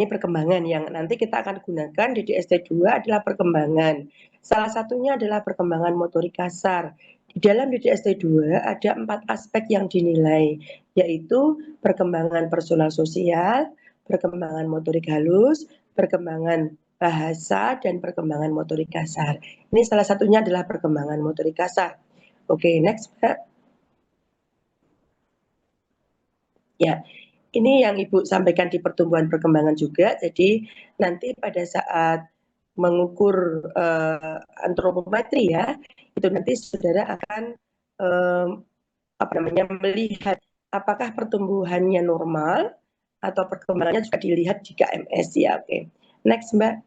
Ini perkembangan yang nanti kita akan gunakan di DST2 adalah perkembangan. Salah satunya adalah perkembangan motorik kasar. Di dalam DST2 ada 4 aspek yang dinilai, yaitu perkembangan personal sosial, perkembangan motorik halus, perkembangan bahasa, dan perkembangan motorik kasar. Ini salah satunya adalah perkembangan motorik kasar. Oke, next, Mbak. Ya, ini yang Ibu sampaikan di pertumbuhan perkembangan juga. Jadi nanti pada saat mengukur antropometri ya, itu nanti saudara akan melihat apakah pertumbuhannya normal atau perkembangannya juga dilihat di KMS ya. Oke, next Mbak.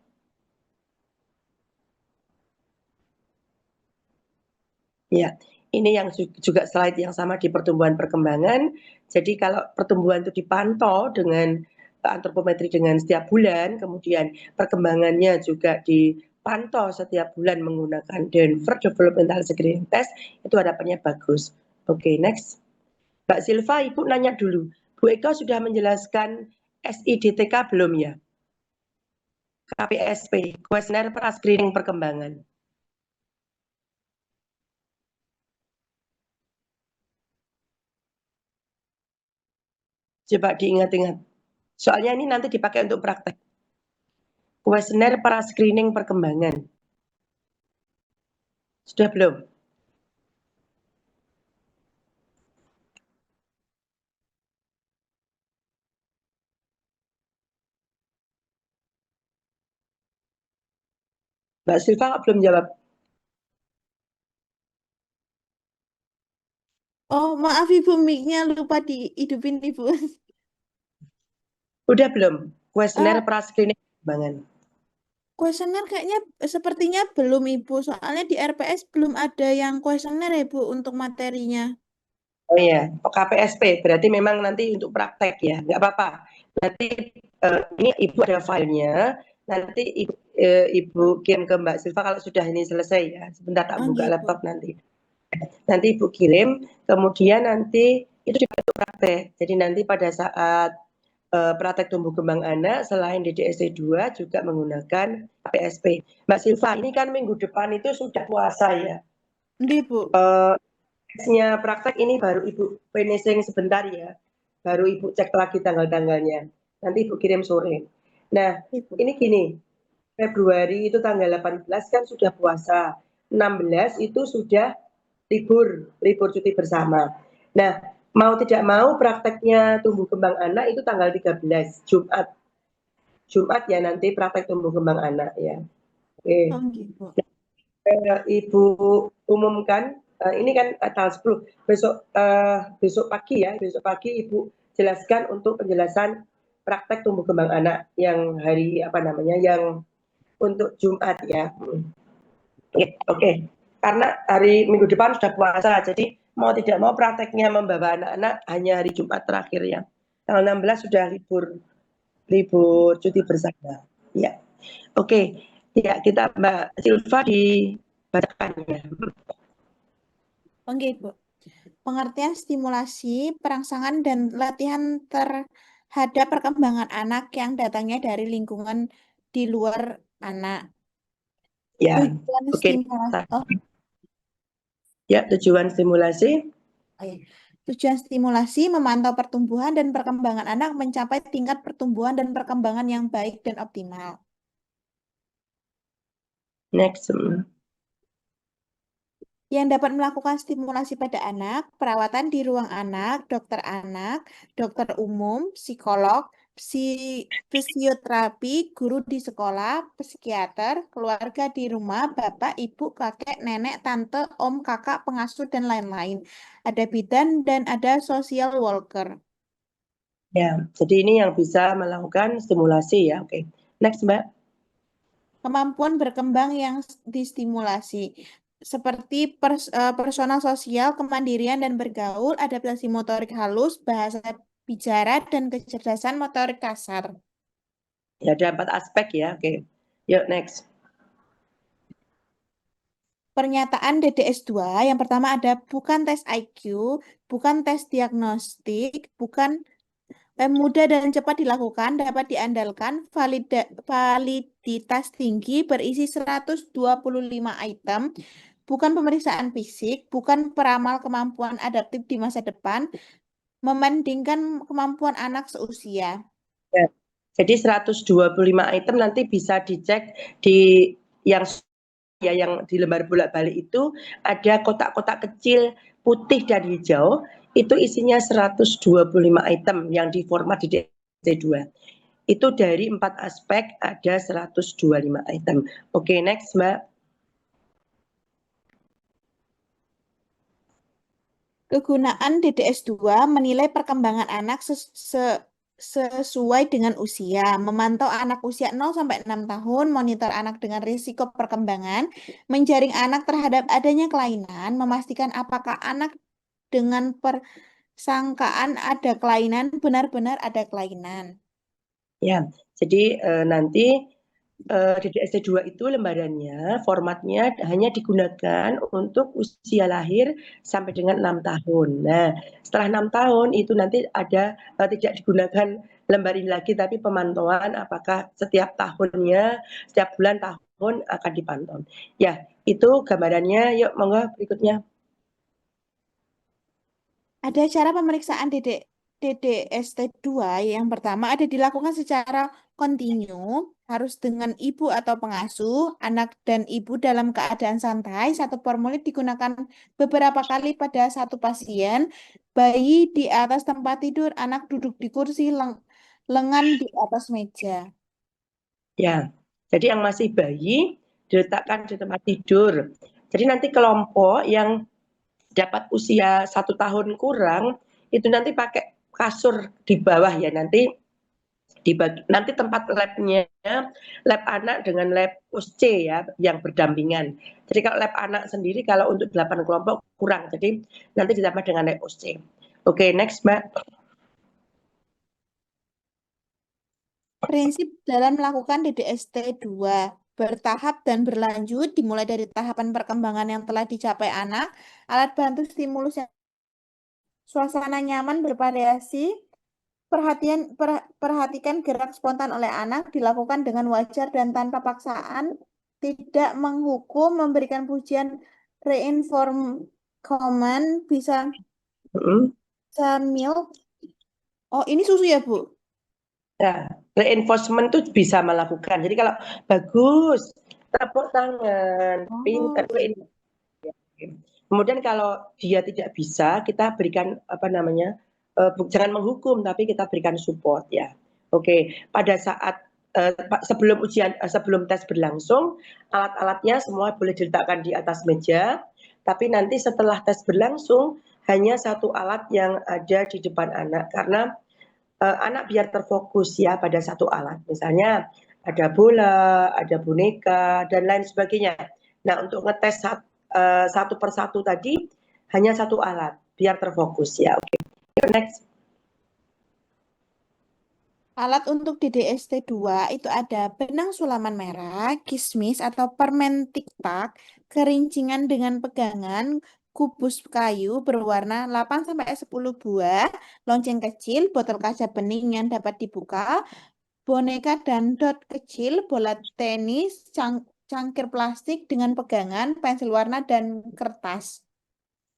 Ya, ini yang juga slide yang sama di pertumbuhan perkembangan. Jadi kalau pertumbuhan itu dipantau dengan antropometri dengan setiap bulan, kemudian perkembangannya juga dipantau setiap bulan menggunakan Denver Developmental Screening Test, itu harapannya bagus. Oke, next. Mbak Silva, Ibu nanya dulu. Bu Eka sudah menjelaskan SIDTK belum ya? KPSP, Kuesioner Pra-Screening Perkembangan. Coba diingat-ingat. Soalnya ini nanti dipakai untuk praktek. Kuesioner Pra-Screening Perkembangan. Sudah belum? Mbak Silva belum jawab. Oh, maaf Ibu, mic-nya lupa dihidupin Ibu. Udah belum? Kuesioner Uh, Pra-Screening Perkembangan. Kuesioner kayaknya sepertinya belum Ibu, soalnya di RPS belum ada yang kuesioner ya Ibu untuk materinya. Oh iya, KPSP berarti memang nanti untuk praktek ya, nggak apa-apa. Nanti ini Ibu ada filenya, nanti Ibu kirim ke Mbak Silva kalau sudah ini selesai ya. Sebentar tak Oh buka gitu. laptop nanti. Nanti Ibu kirim, kemudian nanti itu dibantu praktek. Jadi nanti pada saat praktek tumbuh kembang anak selain DDSC 2 juga menggunakan KPSP. Mbak Silva, ini kan minggu depan itu sudah puasa ya. Ndi Bu. Tesnya praktek ini baru Ibu finishing sebentar ya. Baru Ibu cek lagi tanggal-tanggalnya. Nanti Ibu kirim sore. Nah, Ibu. ini gini, Februari itu tanggal 18 kan sudah puasa. 16 itu sudah libur cuti bersama. Nah, mau tidak mau prakteknya tumbuh kembang anak itu tanggal 13 Jumat. Jumat ya nanti praktek tumbuh kembang anak ya. Oke. Oh gitu. Ibu umumkan ini kan tanggal 10 besok pagi ya, besok pagi Ibu jelaskan untuk penjelasan praktek tumbuh kembang anak yang hari yang untuk Jumat ya. Oke. Karena hari minggu depan sudah puasa, jadi mau tidak mau prakteknya membawa anak-anak hanya hari Jumat terakhir ya. Tanggal 16 sudah libur cuti bersama. Ya. Oke. Ya, kita Mbak Silva dibacakan ya. Oke Ibu. Pengertian stimulasi, perangsangan, dan latihan terhadap perkembangan anak yang datangnya dari lingkungan di luar anak. Ya. Tujuan Oke. stimulasi. Oh, Ya, tujuan stimulasi. oh iya. Tujuan stimulasi memantau pertumbuhan dan perkembangan anak mencapai tingkat pertumbuhan dan perkembangan yang baik dan optimal. Next. Yang dapat melakukan stimulasi pada anak, perawatan di ruang anak, dokter umum, psikolog, fisioterapi, guru di sekolah, psikiater, keluarga di rumah, bapak, ibu, kakek, nenek, tante, om, kakak, pengasuh, dan lain-lain. Ada bidan dan ada social worker. Ya, jadi ini yang bisa melakukan stimulasi ya. Oke. Next, Mbak. Kemampuan berkembang yang distimulasi seperti personal sosial, kemandirian dan bergaul, adaptasi motorik halus, bahasa bicara, dan kecerdasan motorik kasar. Ya, ada 4 aspek ya. Oke. Yuk, next. Pernyataan DDS2 yang pertama ada bukan tes IQ, bukan tes diagnostik, bukan mudah dan cepat dilakukan, dapat diandalkan, validitas tinggi, berisi 125 item, bukan pemeriksaan fisik, bukan peramal kemampuan adaptif di masa depan, membandingkan kemampuan anak seusia. Ya. Jadi 125 item nanti bisa dicek di yang yang di lembar bolak-balik itu ada kotak-kotak kecil putih dan hijau, itu isinya 125 item yang diformat di DST2. Itu dari 4 aspek ada 125 item. Oke, next Mbak. Kegunaan DDS2 menilai perkembangan anak sesuai dengan usia, memantau anak usia 0 sampai 6 tahun, monitor anak dengan risiko perkembangan, menjaring anak terhadap adanya kelainan, memastikan apakah anak dengan persangkaan ada kelainan benar-benar ada kelainan. Ya, jadi nanti DDST2 itu lembarannya, formatnya hanya digunakan untuk usia lahir sampai dengan 6 tahun. Nah, setelah 6 tahun itu nanti ada tidak digunakan lembar ini lagi, tapi pemantauan apakah setiap tahunnya, setiap bulan tahun akan dipantau. Ya, itu gambarannya. Yuk, monggo berikutnya. Ada cara pemeriksaan DDST2 yang pertama ada dilakukan secara kontinu, harus dengan ibu atau pengasuh, anak dan ibu dalam keadaan santai, satu formulir digunakan beberapa kali pada satu pasien, bayi di atas tempat tidur, anak duduk di kursi, lengan di atas meja. Ya, jadi yang masih bayi diletakkan di tempat tidur. Jadi nanti kelompok yang dapat usia 1 tahun kurang itu nanti pakai kasur di bawah ya, nanti dibagi, nanti tempat labnya lab anak dengan lab USC ya yang berdampingan. Jadi kalau lab anak sendiri kalau untuk 8 kelompok kurang, jadi nanti ditambah dengan lab USC. Oke, next Mbak. Prinsip dalam melakukan DDST2 bertahap dan berlanjut dimulai dari tahapan perkembangan yang telah dicapai anak, alat bantu stimulus yang suasana nyaman bervariasi, perhatikan gerak spontan oleh anak, dilakukan dengan wajar dan tanpa paksaan, tidak menghukum, memberikan pujian, reinform command, bisa milk. Oh, ini susu ya, Bu? Nah, reinforcement itu bisa melakukan. Jadi kalau bagus, tepuk tangan, pintar. Oh. Kemudian kalau dia tidak bisa, kita berikan apa namanya, jangan menghukum, tapi kita berikan support ya. Oke, pada saat sebelum ujian, sebelum tes berlangsung, alat-alatnya semua boleh diletakkan di atas meja. Tapi nanti setelah tes berlangsung, hanya satu alat yang ada di depan anak, karena anak biar terfokus ya pada satu alat. Misalnya ada bola, ada boneka, dan lain sebagainya. Nah, untuk ngetes satu persatu tadi hanya satu alat biar terfokus ya. Oke, next. Alat untuk DDST2 itu ada benang sulaman merah, kismis atau permen tiktak, kerincingan dengan pegangan, kubus kayu berwarna 8-10 buah, lonceng kecil, botol kaca bening yang dapat dibuka, boneka dan dot kecil, bola tenis, cangkir plastik dengan pegangan, pensil warna, dan kertas.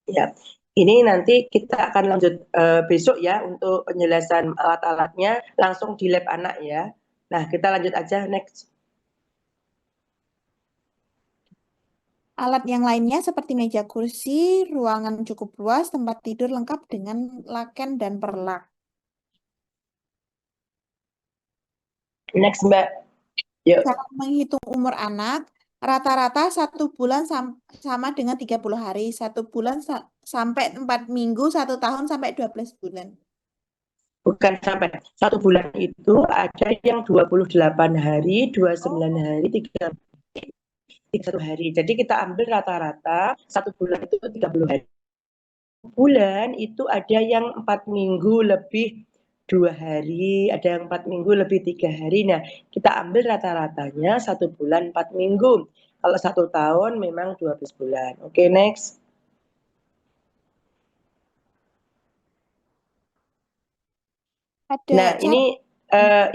Ya, ini nanti kita akan lanjut besok ya untuk penjelasan alat-alatnya langsung di lab anak ya. Nah, kita lanjut aja next. Alat yang lainnya seperti meja kursi, ruangan cukup luas, tempat tidur lengkap dengan laken dan perlak. Next Mbak. Yuk. Cara menghitung umur anak, rata-rata 1 bulan sama dengan 30 hari, 1 bulan sampai 4 minggu, 1 tahun sampai 12 bulan. Bukan sampai 1 bulan itu ada yang 28 hari, 29 Oh. hari, 31 hari. Jadi kita ambil rata-rata 1 bulan itu 30 hari. Bulan itu ada yang 4 minggu lebih 2 hari, ada yang 4 minggu lebih 3 hari. Nah, kita ambil rata-ratanya 1 bulan 4 minggu. Kalau 1 tahun memang 12 bulan. Oke, next. Ada Nah, cara. ini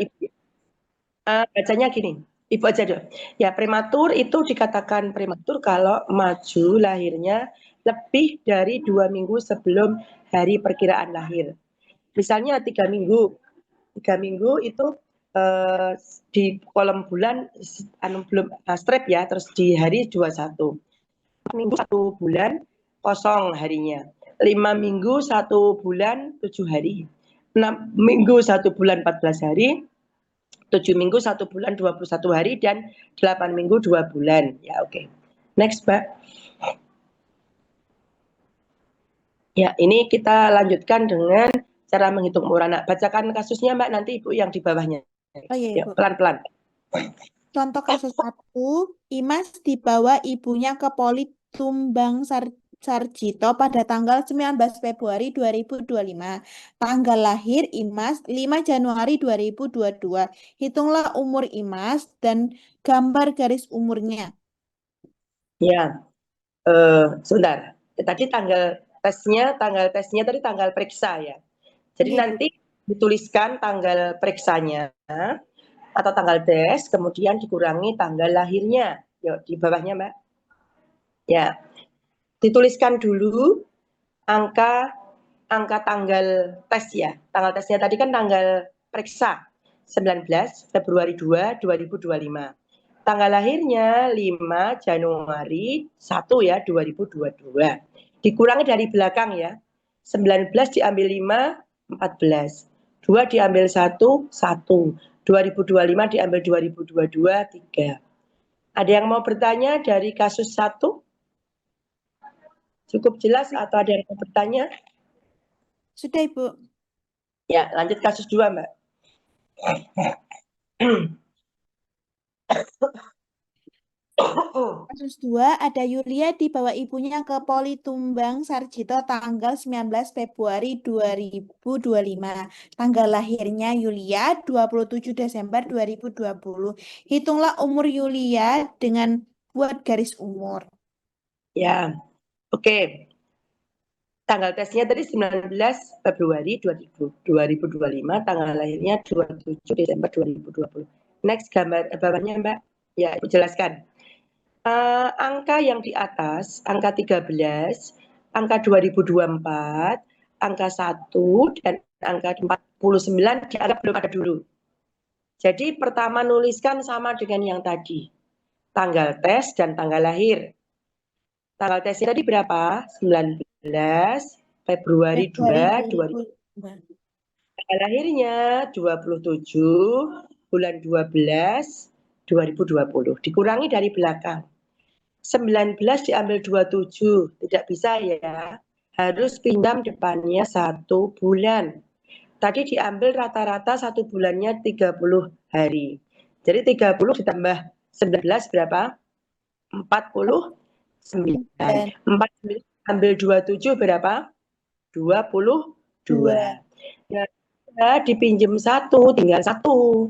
Ibu, bacanya gini, Ibu aja dulu. Ya, prematur itu dikatakan prematur kalau maju lahirnya lebih dari 2 minggu sebelum hari perkiraan lahir. Misalnya 3 minggu, 3 minggu itu di kolom bulan belum strip ya, terus di hari 21. 4 minggu 1 bulan kosong harinya. 5 minggu 1 bulan 7 hari. 6 minggu 1 bulan 14 hari. 7 minggu 1 bulan 21 hari dan 8 minggu 2 bulan. Ya, oke. Next, Mbak. Ya, ini kita lanjutkan dengan cara menghitung umur anak. Bacakan kasusnya, Mbak, nanti Ibu yang di bawahnya. Oh iya, Ya, Ibu. pelan-pelan. Contoh kasus 1, Imas dibawa ibunya ke Poli Tumbang Sarjito pada tanggal 19 Februari 2025. Tanggal lahir Imas 5 Januari 2022. Hitunglah umur Imas dan gambar garis umurnya. Ya, sebentar. Tadi tanggal tesnya tadi tanggal periksa ya. Jadi Iya, Ibu. nanti dituliskan tanggal periksanya atau tanggal tes, kemudian dikurangi tanggal lahirnya. Yuk, di bawahnya, Mbak. Ya, dituliskan dulu angka tanggal tes ya. Tanggal tesnya tadi kan tanggal periksa 19 Februari 2025. Tanggal lahirnya 5 Januari 1 ya 2022. Dikurangi dari belakang ya. 19 diambil 5, 14. 2 diambil 1, 1. 2025 diambil 2022, 3. Ada yang mau bertanya dari kasus 1? Cukup jelas atau ada yang mau bertanya? Sudah, Ibu. Ya, lanjut kasus 2, Mbak. Kasus 2, ada Yulia dibawa ibunya ke Poli Tumbang Sarjito tanggal 19 Februari 2025. Tanggal lahirnya Yulia 27 Desember 2020. Hitunglah umur Yulia dengan buat garis umur. Ya, oke. Tanggal tesnya tadi 19 Februari 2025, tanggal lahirnya 27 Desember 2020. Next gambar bawahnya, Mbak. Ya, Ibu jelaskan. Angka yang di atas, angka 13, angka 2024, angka 1, dan angka 49 dianggap belum ada dulu. Jadi pertama nuliskan sama dengan yang tadi. Tanggal tes dan tanggal lahir. Tanggal tesnya tadi berapa? 19 Februari Februari 2, 2002. tanggal lahirnya 27 bulan 12 2020. Dikurangi dari belakang. 19 diambil 27, tidak bisa ya. Harus pinjam depannya 1 bulan. Tadi diambil rata-rata 1 bulannya 30 hari. Jadi 30 ditambah 19 berapa? 49. Dan 49 ambil 27 berapa? 22. 2. Nah, dipinjam 1, tinggal 1.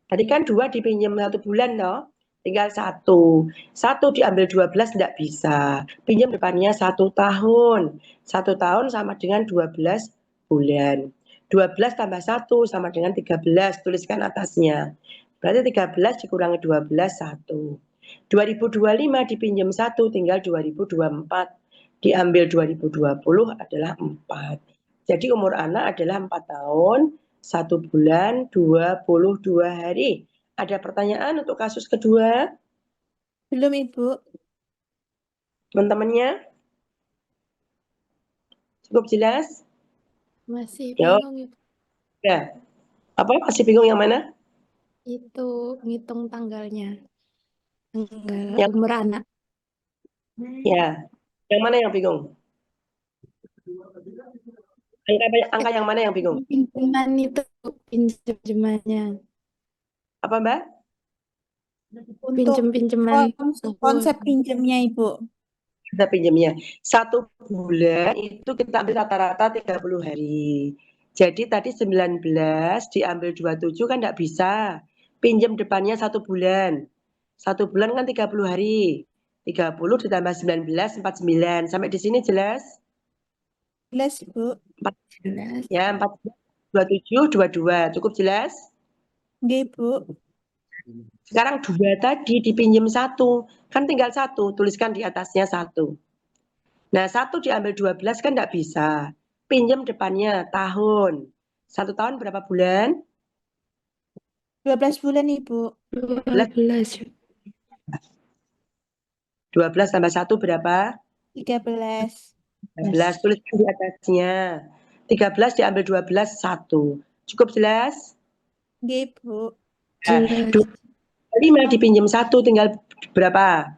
Tadi kan 2 dipinjam 1 bulan, no? Tinggal 1. 1 diambil 12 tidak bisa. Pinjam depannya 1 tahun. 1 tahun sama dengan 12 bulan. 12 tambah 1 sama dengan 13. Tuliskan atasnya. Berarti 13 dikurangi 12, 1. 2025 dipinjam 1, tinggal 2024. Diambil 2020 adalah 4. Jadi umur anak adalah 4 tahun, 1 bulan, 22 hari. Ada pertanyaan untuk kasus kedua? Belum, Ibu. Teman-temannya cukup jelas? Masih Ya, bingung Ibu. ya. Apa masih bingung yang mana? Itu ngitung tanggalnya. Tanggal Yang, umur anak. ya. Yang mana yang bingung? Angka yang mana yang bingung? Pinjaman itu, pinjamannya. Apa, Mbak? Untuk Pinjaman konsep pinjamnya, Ibu. Kita pinjamnya 1 bulan itu kita ambil rata-rata 30 hari. Jadi tadi 19 diambil 27 kan tidak bisa. Pinjam depannya 1 bulan. 1 bulan kan 30 hari. 30 ditambah 19, 49. Sampai di sini jelas? Jelas, Ibu. 4, jelas. ya, 4. 27, 22. Cukup jelas? Nggih, Bu. Sekarang 2 tadi dipinjam 1. Kan tinggal 1, tuliskan di atasnya 1. Nah, 1 diambil 12 kan enggak bisa. Pinjam depannya tahun. 1 tahun berapa bulan? 12 bulan, Ibu. 12. 12 tambah 1 berapa? 13. 13. Tuliskan di atasnya. 13 diambil 12, 1. Cukup jelas? Nggih, Bu. Nah, Jelas. 25 dipinjam 1 tinggal berapa?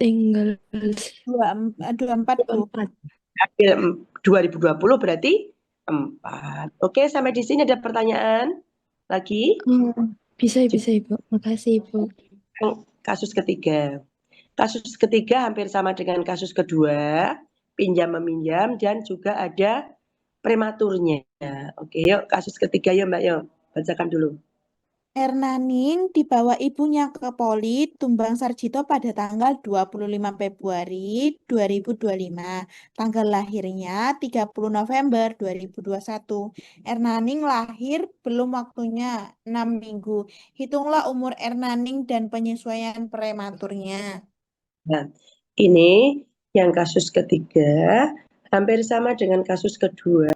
Tinggal 24, Bu. 4. Ambil 2020 berarti 4. Oke, sampai di sini ada pertanyaan lagi? Bisa Ibu. Makasih Ibu. Kasus ketiga. Kasus ketiga hampir sama dengan kasus kedua, pinjam meminjam dan juga ada prematurnya. Oke, yuk kasus ketiga yuk Mbak, yuk bacakan dulu. Ernaning dibawa ibunya ke Poli Tumbang Sarjito pada tanggal 25 Februari 2025. Tanggal lahirnya 30 November 2021. Ernaning lahir belum waktunya 6 minggu. Hitunglah umur Ernaning dan penyesuaian prematurnya. Nah, ini yang kasus ketiga hampir sama dengan kasus kedua,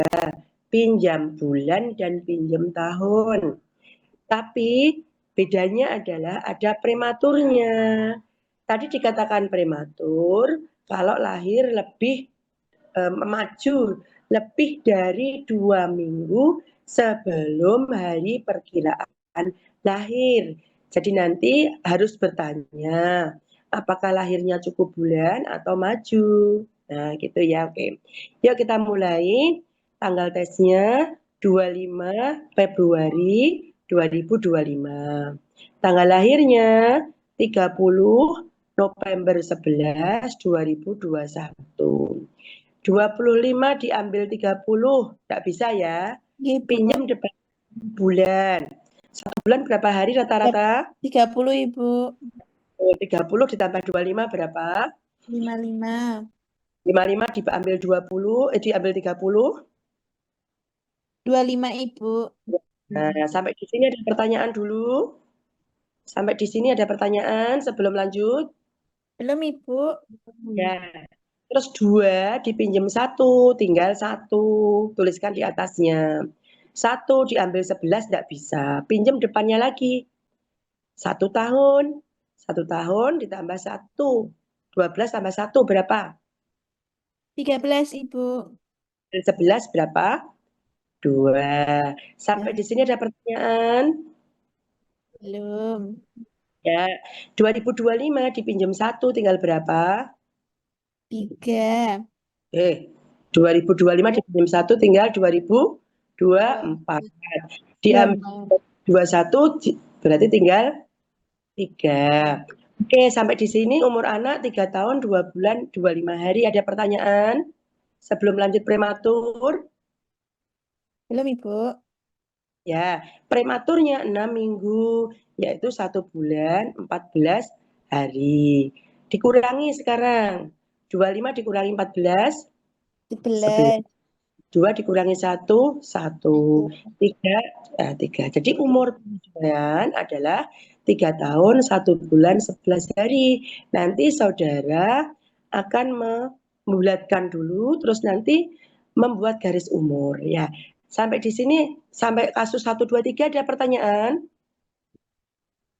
pinjam bulan dan pinjam tahun. Tapi bedanya adalah ada prematurnya. Tadi dikatakan prematur kalau lahir lebih maju lebih dari 2 minggu sebelum hari perkiraan lahir. Jadi nanti harus bertanya apakah lahirnya cukup bulan atau maju. Nah, gitu ya. Oke. Yuk kita mulai. Tanggal tesnya 25 Februari 2025. Tanggal lahirnya 30 November 11 2021. 25 diambil 30, enggak bisa ya. Nggih, Bu. Pinjam depan bulan. 1 bulan berapa hari rata-rata? 30, Ibu. 30 ditambah 25 berapa? 55. 55 diambil 20, diambil 30. 25, Ibu. Nah, sampai di sini ada pertanyaan dulu. Sampai di sini ada pertanyaan sebelum lanjut? Belum, Ibu. Ya. Terus 2 dipinjam 1, tinggal 1. Tuliskan di atasnya. 1 diambil 11 enggak bisa. Pinjam depannya lagi. 1 tahun. 1 tahun ditambah 1. 12 tambah 1 berapa? 13, Ibu. 11 berapa? 2. Sampai di sini ada pertanyaan? Belum. Ya. 2025 dipinjam 1 tinggal berapa? 3. 2025 dipinjam 1 tinggal 2024. Diambil 21 berarti tinggal 3. Oke, sampai di sini umur anak 3 tahun 2 bulan 25 hari. Ada pertanyaan sebelum lanjut prematur? Belum, Ibu. Ya, prematurnya 6 minggu, yaitu 1 bulan 14 hari. Dikurangi sekarang. 25 dikurangi 14? 11. 11. 2 dikurangi 1, 1. 3, 3. Jadi umur penyesuaian adalah 3 tahun 1 bulan 11 hari. Nanti saudara akan membulatkan dulu, terus nanti membuat garis umur ya. Sampai di sini, sampai kasus 1, 2, 3 ada pertanyaan?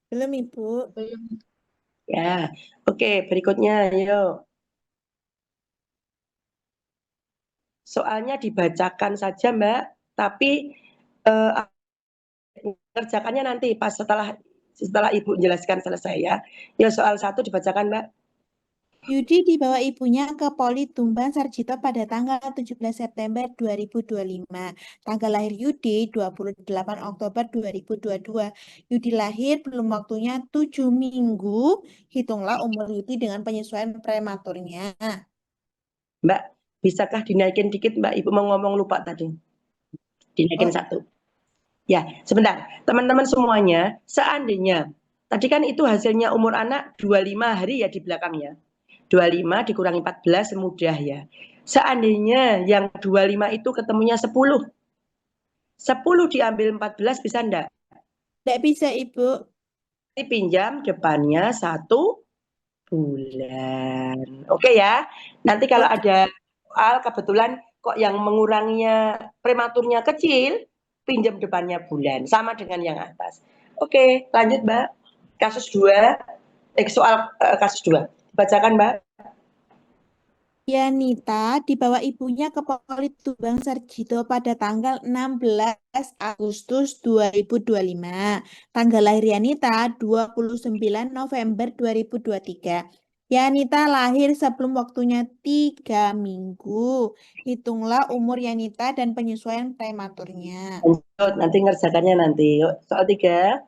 Belum, Ibu. Ya, oke berikutnya yuk. Soalnya dibacakan saja Mbak, tapi kerjakannya nanti pas setelah Ibu jelaskan selesai ya. Ya soal 1 dibacakan Mbak. Yudi dibawa ibunya ke Poli Tumbang Sarjito pada tanggal 17 September 2025. Tanggal lahir Yudi 28 Oktober 2022. Yudi lahir belum waktunya 7 minggu. Hitunglah umur Yudi dengan penyesuaian prematurnya. Mbak, bisakah dinaikin dikit Mbak? Ibu mau ngomong lupa tadi. Dinaikin 1. Ya, sebentar. Teman-teman semuanya, seandainya tadi kan itu hasilnya umur anak 25 hari ya di belakangnya. 25 dikurangi 14 mudah ya. Seandainya yang 25 itu ketemunya 10. 10 diambil 14 bisa enggak? Tidak bisa, Ibu. Nanti pinjam depannya 1 bulan. Oke ya. Nanti kalau Oke. ada soal kebetulan kok yang menguranginya prematurnya kecil, pinjam depannya bulan. Sama dengan yang atas. Oke, lanjut Mbak. Kasus 2, soal kasus 2. Bacakan Mbak. Yanita dibawa ibunya ke Politumbang Sarjito pada tanggal 16 Agustus 2025. Tanggal lahir Yanita 29 November 2023. Yanita lahir sebelum waktunya 3 minggu. Hitunglah umur Yanita dan penyesuaian prematurnya. Lanjut, nanti ngerjakannya nanti. Yuk, soal 3.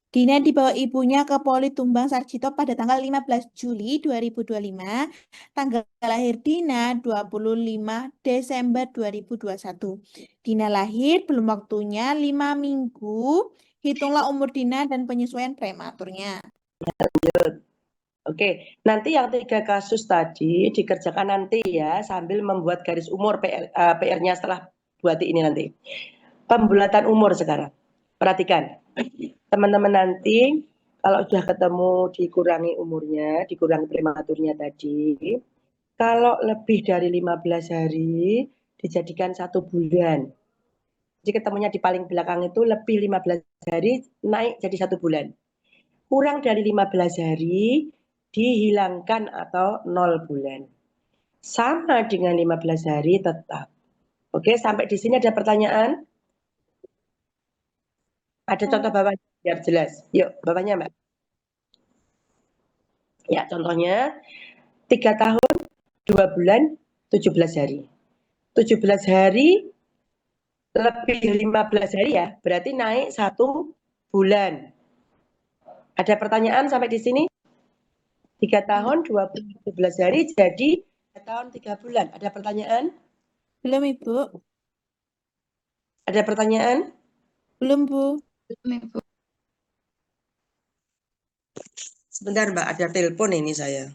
Dina dibawa ibunya ke Politumbang Sarjito pada tanggal 15 Juli 2025. Tanggal lahir Dina 25 Desember 2021. Dina lahir belum waktunya 5 minggu. Hitunglah umur Dina dan penyesuaian prematurnya. Oke, nanti yang 3 kasus tadi dikerjakan nanti ya sambil membuat garis umur PR-nya setelah buat ini nanti. Pembulatan umur sekarang. Perhatikan, teman-teman nanti kalau sudah ketemu dikurangi umurnya, dikurangi prematurnya tadi, kalau lebih dari 15 hari dijadikan 1 bulan. Jadi ketemunya di paling belakang itu lebih 15 hari naik jadi 1 bulan. Kurang dari 15 hari dihilangkan atau 0 bulan. Sama dengan 15 hari tetap. Oke, sampai di sini ada pertanyaan? Ada contoh bawahnya biar jelas. Yuk, bawahnya Mbak. Ya, contohnya 3 tahun, 2 bulan, 17 hari. 17 hari lebih 15 hari ya, berarti naik 1 bulan. Ada pertanyaan sampai di sini? 3 tahun, 2 bulan, 17 hari jadi 3 tahun, 3 bulan. Ada pertanyaan? Belum, Ibu. Ada pertanyaan? Belum, Bu. Sebentar Mbak, ada telepon ini saya.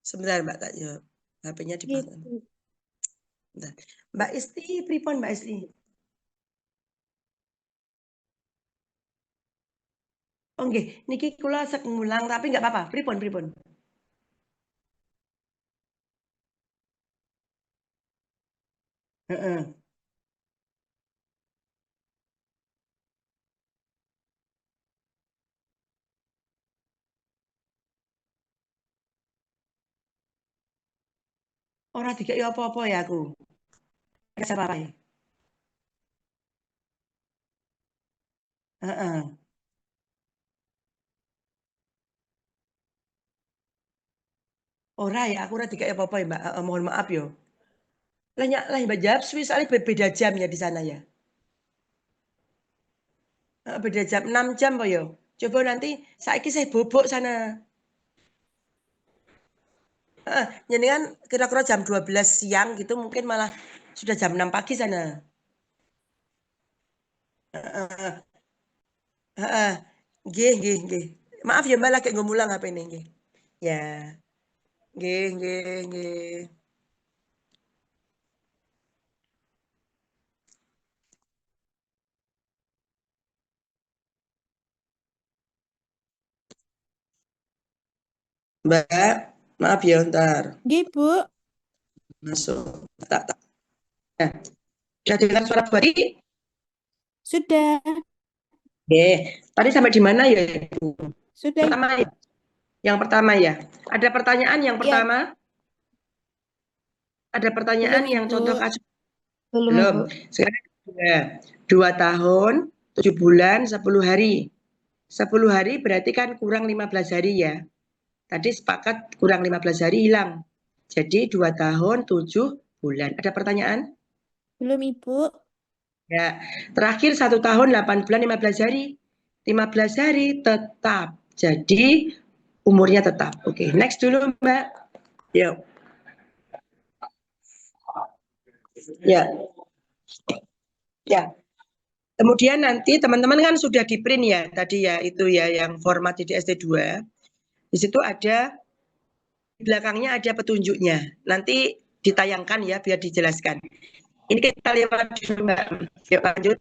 Sebentar Mbak, tak jawab. HP-nya dipasang. Gitu. Mbak Isti, pripun Mbak Isti? Oh nggih, niki kula sek ngulang tapi nggak apa-apa. Pripun, pripun? Heeh. Ora dikeki apa-apa ya aku. Apa ya? Heeh. Ora ya, aku ora dikeki apa-apa ya Mbak. Mohon maaf yo. Lah Mbak jawab Swiss soalnya beda jam ya di sana ya. Beda jam 6 jam po yo. Coba nanti saiki saya bobok sana. Heeh, jenengan kira-kira jam 12 siang gitu mungkin malah sudah jam 6 pagi sana. Heeh. Heeh. Nggih, nggih, nggih. Maaf ya Mbak lagi nggo mulang HP ini nggih. Ya. Nggih, nggih, nggih. Mbak, maaf ya ntar. Nggih, Bu. Masuk. Tak. Nah, sudah dengar suara Bu Adi? Sudah. Nggih. Tadi sampai di mana ya Ibu? Sudah. Pertama ya? Yang pertama ya? Ada pertanyaan yang Ya, pertama? Ada pertanyaan belum, yang Ibu. contoh kasus? Belum, Belum. Ibu. Sekarang 2 tahun, 7 bulan, 10 hari. 10 hari berarti kan kurang 15 hari ya. Tadi sepakat kurang 15 hari hilang. Jadi 2 tahun, 7 bulan. Ada pertanyaan? Belum, Ibu. Ya. Terakhir 1 tahun, 8 bulan, 15 hari. 15 hari tetap. Jadi umurnya tetap. Oke, next dulu Mbak. Yuk. Ya. Ya. Kemudian nanti teman-teman kan sudah di print ya tadi ya itu ya yang format di DST 2. Di situ ada belakangnya ada petunjuknya. Nanti ditayangkan ya biar dijelaskan. Ini kita lewat dulu Mbak. Yuk lanjut.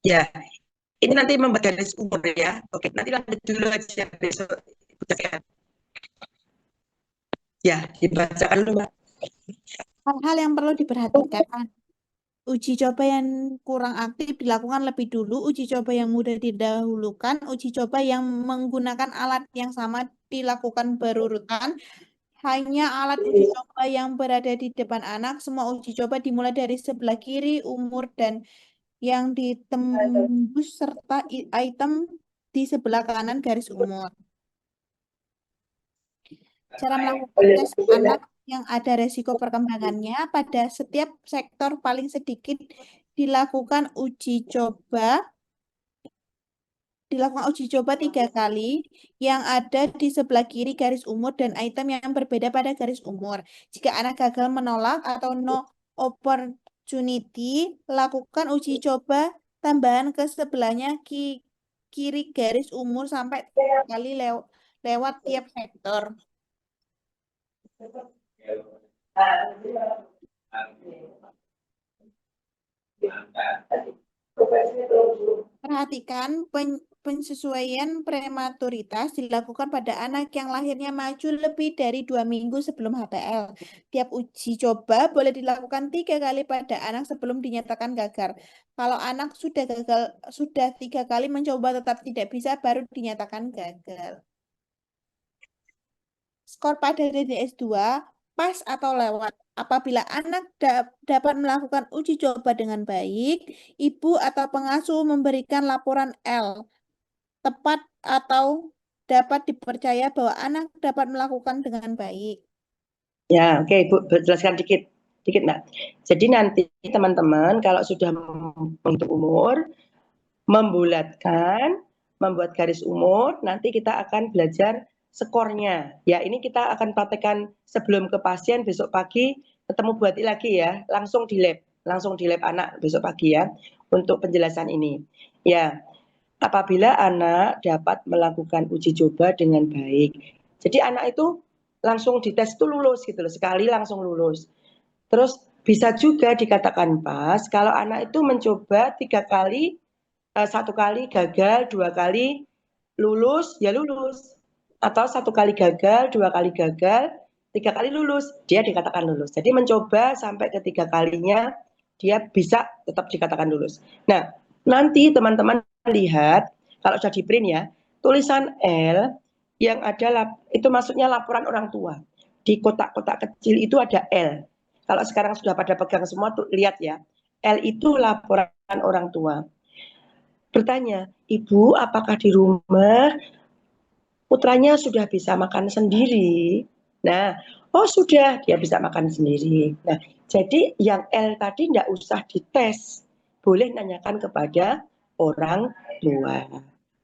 Ya, ini nanti membuat garis umur ya. Oke, nanti lanjut dulu aja besok. Ya, dibacakan dulu Mbak. Hal-hal yang perlu diperhatikan. Uji coba yang kurang aktif dilakukan lebih dulu, uji coba yang mudah didahulukan, uji coba yang menggunakan alat yang sama dilakukan berurutan. Hanya alat uji coba yang berada di depan anak, semua uji coba dimulai dari sebelah kiri, umur, dan yang ditembus serta item di sebelah kanan garis umur. Cara melakukan tes anak yang ada resiko perkembangannya pada setiap sektor paling sedikit dilakukan uji coba 3 kali yang ada di sebelah kiri garis umur dan item yang berbeda pada garis umur. Jika anak gagal menolak atau no opportunity, lakukan uji coba tambahan ke sebelahnya kiri garis umur sampai 3 kali lewat tiap sektor. Perhatikan penyesuaian prematuritas dilakukan pada anak yang lahirnya maju lebih dari 2 minggu sebelum HTL. Tiap uji coba boleh dilakukan 3 kali pada anak sebelum dinyatakan gagal. Kalau anak sudah 3 kali mencoba tetap tidak bisa, baru dinyatakan gagal. Skor pada DDS 2 pas atau lewat. Apabila anak dapat melakukan uji coba dengan baik, ibu atau pengasuh memberikan laporan L. Tepat atau dapat dipercaya bahwa anak dapat melakukan dengan baik. Ya, oke Ibu, jelaskan dikit Mbak. Jadi nanti teman-teman kalau sudah untuk umur, membulatkan, membuat garis umur, nanti kita akan belajar skornya. Ya, ini kita akan praktekkan sebelum ke pasien besok pagi, ketemu Bu Ati lagi ya, langsung di lab anak besok pagi ya, untuk penjelasan ini. Ya, apabila anak dapat melakukan uji coba dengan baik. Jadi anak itu langsung dites itu lulus gitu loh, sekali langsung lulus. Terus bisa juga dikatakan pas kalau anak itu mencoba 3 kali, 1 kali gagal, 2 kali lulus, ya lulus. Atau 1 kali gagal, 2 kali gagal, 3 kali lulus, dia dikatakan lulus. Jadi mencoba sampai ke 3 kalinya dia bisa tetap dikatakan lulus. Nah, nanti teman-teman lihat kalau sudah di print ya, tulisan L yang ada itu maksudnya laporan orang tua. Di kotak-kotak kecil itu ada L. Kalau sekarang sudah pada pegang semua tuh lihat ya. L itu laporan orang tua. Bertanya, Ibu, apakah di rumah putranya sudah bisa makan sendiri? Nah, oh sudah, dia bisa makan sendiri. Nah, jadi yang L tadi tidak usah dites. Boleh nanyakan kepada orang tua.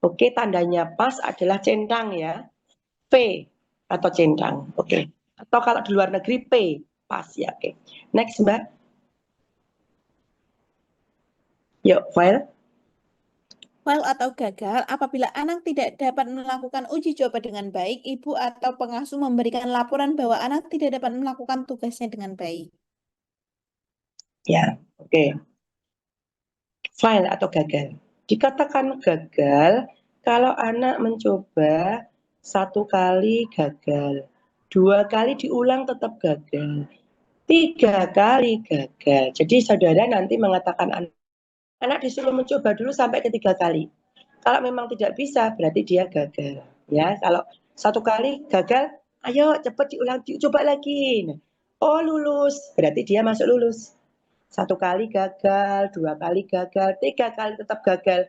Oke, tandanya pas adalah centang ya. P atau centang. Oke. Atau kalau di luar negeri P, pas ya. Oke. Next, Mbak. Yuk, file. Fail atau gagal, apabila anak tidak dapat melakukan uji coba dengan baik, ibu atau pengasuh memberikan laporan bahwa anak tidak dapat melakukan tugasnya dengan baik. Ya, oke. Fail atau gagal. Dikatakan gagal kalau anak mencoba 1 kali gagal, 2 kali diulang tetap gagal, 3 kali gagal. Jadi saudara nanti mengatakan anak disuruh mencoba dulu sampai ke 3 kali. Kalau memang tidak bisa berarti dia gagal. Ya, kalau 1 kali gagal, ayo cepat diulang, coba lagi. Nah, oh lulus, berarti dia masuk lulus. 1 kali gagal, 2 kali gagal, 3 kali tetap gagal,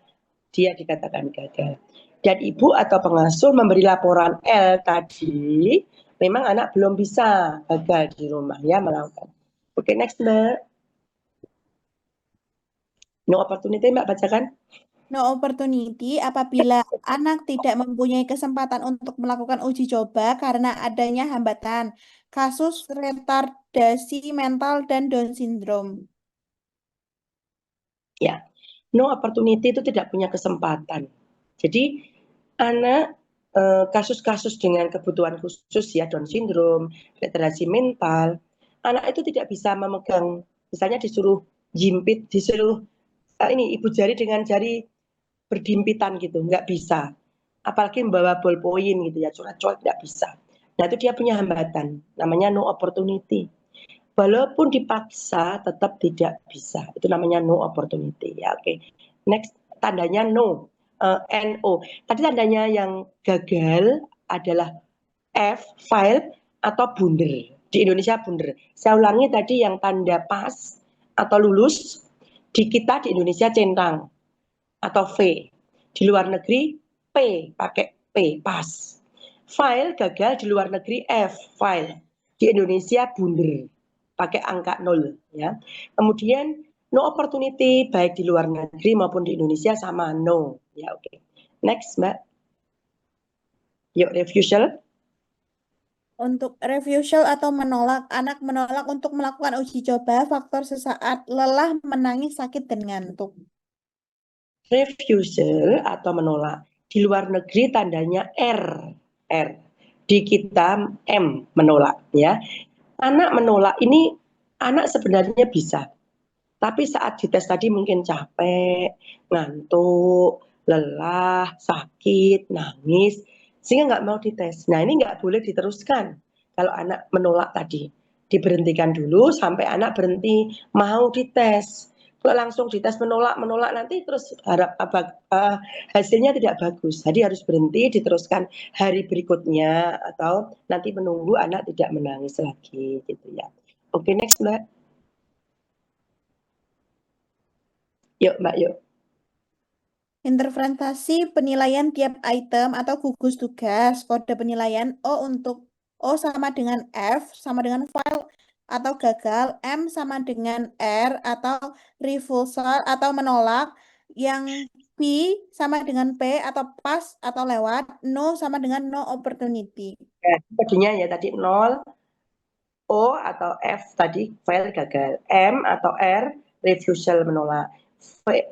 dia dikatakan gagal. Dan ibu atau pengasuh memberi laporan L tadi, memang anak belum bisa gagal di rumah ya melakukan. Oke, next Mbak. No opportunity Mbak bacakan. No opportunity apabila anak tidak mempunyai kesempatan untuk melakukan uji coba karena adanya hambatan, kasus retardasi mental dan Down syndrome. Ya, no opportunity itu tidak punya kesempatan. Jadi anak kasus-kasus dengan kebutuhan khusus ya, Down syndrome, retardasi mental, anak itu tidak bisa memegang, misalnya disuruh jimpit, disuruh ini ibu jari dengan jari berdimpitan gitu, nggak bisa. Apalagi membawa ballpoint gitu ya, coret-coret nggak bisa. Nah itu dia punya hambatan, namanya no opportunity. Walaupun dipaksa tetap tidak bisa, itu namanya no opportunity ya. Oke, next tandanya no, NO. Tadi tandanya yang gagal adalah F, file atau bunder. Di Indonesia bunder. Saya ulangi tadi yang tanda pas atau lulus, di kita di Indonesia centang atau V. Di luar negeri P, pakai P, pas. File gagal di luar negeri F, file. Di Indonesia bunder, pakai angka 0 ya. Kemudian no opportunity baik di luar negeri maupun di Indonesia sama no ya. Oke. Next, Mbak. Yuk refusal. Untuk refusal atau menolak, anak menolak untuk melakukan uji coba, faktor sesaat, lelah, menangis, sakit, dan ngantuk. Refusal atau menolak. Di luar negeri tandanya R. R. Di kita M, menolak ya. Anak menolak ini anak sebenarnya bisa. Tapi saat dites tadi mungkin capek, ngantuk, lelah, sakit, nangis, sehingga nggak mau dites. Nah ini nggak boleh diteruskan kalau anak menolak tadi. Diberhentikan dulu sampai anak berhenti mau dites. Kalau langsung dites menolak nanti terus hasilnya tidak bagus. Jadi harus berhenti, diteruskan hari berikutnya atau nanti menunggu anak tidak menangis lagi gitu ya. Oke, next Mbak. Yuk Mbak, yuk. Interpretasi penilaian tiap item atau gugus tugas. Kode penilaian O untuk O sama dengan F sama dengan file atau gagal, M sama dengan R atau refusal atau menolak, yang P sama dengan P atau pas atau lewat, no sama dengan no opportunity. Ya, kodenya ya tadi 0, O atau F tadi file gagal, M atau R refusal menolak,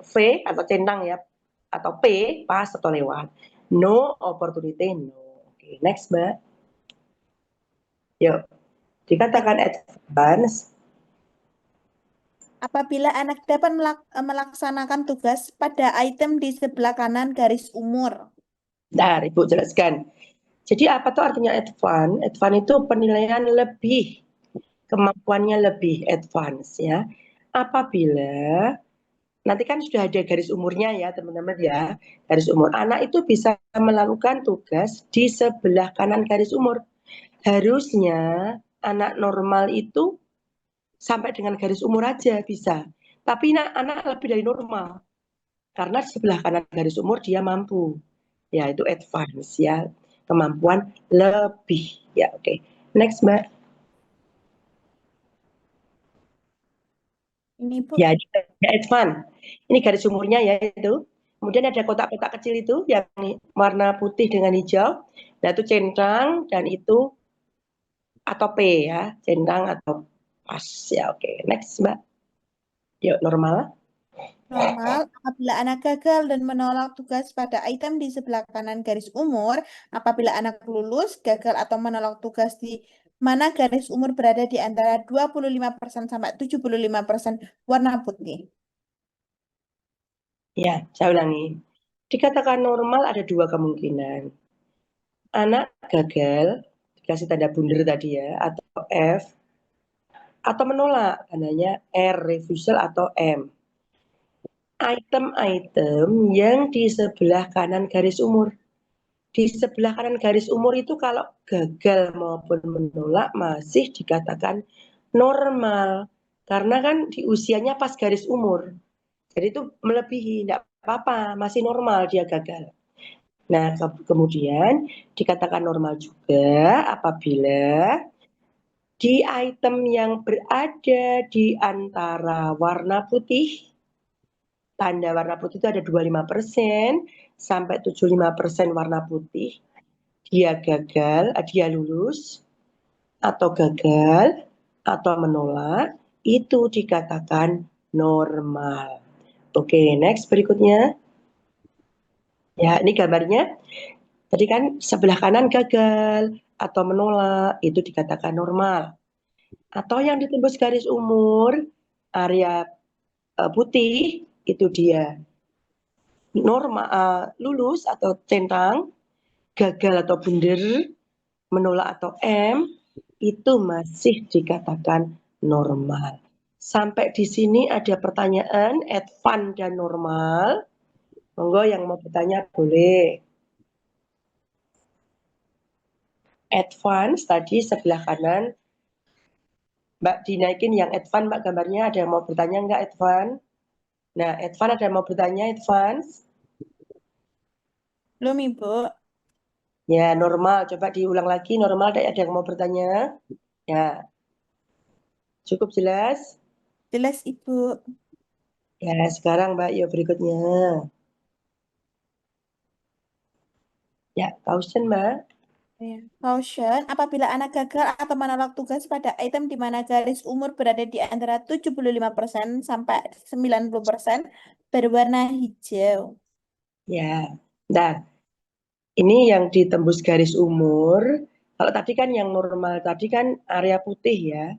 V atau centang ya, atau P pas atau lewat, no opportunity no. Oke, next Mbak. Yuk, dikatakan advance Apabila anak dapat melaksanakan tugas pada item di sebelah kanan garis umur. Nah, Ibu jelaskan. Jadi apa tuh artinya advance? Advance itu penilaian lebih, kemampuannya lebih advance ya. Apabila nanti kan sudah ada garis umurnya ya teman-teman ya, garis umur. Anak itu bisa melakukan tugas di sebelah kanan garis umur. Harusnya anak normal itu sampai dengan garis umur aja bisa. Tapi anak lebih dari normal. Karena di sebelah kanan garis umur dia mampu. Ya itu advance ya. Kemampuan lebih. Ya oke. Next Mbak. Ini Bu. Ya, advance. Ini garis umurnya ya itu. Kemudian ada kotak-kotak kecil itu yang warna putih dengan hijau. Nah itu centang dan itu atau P ya, centang atau pas ya. Oke, next Mbak. Yuk normal. Normal, apabila anak gagal dan menolak tugas pada item di sebelah kanan garis umur, apabila anak lulus, gagal atau menolak tugas di mana garis umur berada di antara 25% sampai 75% warna putih. Ya, saya ulangi. Dikatakan normal ada dua kemungkinan. Anak gagal, dikasih tanda bunder tadi ya, atau F, atau menolak, tandanya R, refusal atau M. Item-item yang di sebelah kanan garis umur. Di sebelah kanan garis umur itu kalau gagal maupun menolak masih dikatakan normal. Karena kan di usianya pas garis umur. Jadi itu melebihi, tidak apa-apa, masih normal dia gagal. Nah, kemudian dikatakan normal juga apabila di item yang berada di antara warna putih, tanda warna putih itu ada 25% sampai 75% warna putih, dia gagal, dia lulus, atau gagal, atau menolak, itu dikatakan normal. Oke, next berikutnya. Ya, ini gambarnya. Tadi kan sebelah kanan gagal atau menolak, itu dikatakan normal. Atau yang ditembus garis umur, area putih, itu dia normal, lulus atau centang, gagal atau bunder, menolak atau M, itu masih dikatakan normal. Sampai di sini ada pertanyaan, advance dan normal. Monggo yang mau bertanya boleh. Advance tadi sebelah kanan. Mbak dinaikin yang advance, Mbak gambarnya. Ada yang mau bertanya enggak advance? Nah, advance ada yang mau bertanya advance? Belum, Ibu. Ya, normal. Coba diulang lagi. Normal ada yang mau bertanya? Ya, cukup jelas? Jelas, Ibu. Ya, sekarang Mbak, yuk berikutnya. Ya, caution Mbak. Ya. Caution, apabila anak gagal atau menolak tugas pada item di mana garis umur berada di antara 75% sampai 90% berwarna hijau. Ya, nah ini yang ditembus garis umur. Kalau tadi kan yang normal, tadi kan area putih ya.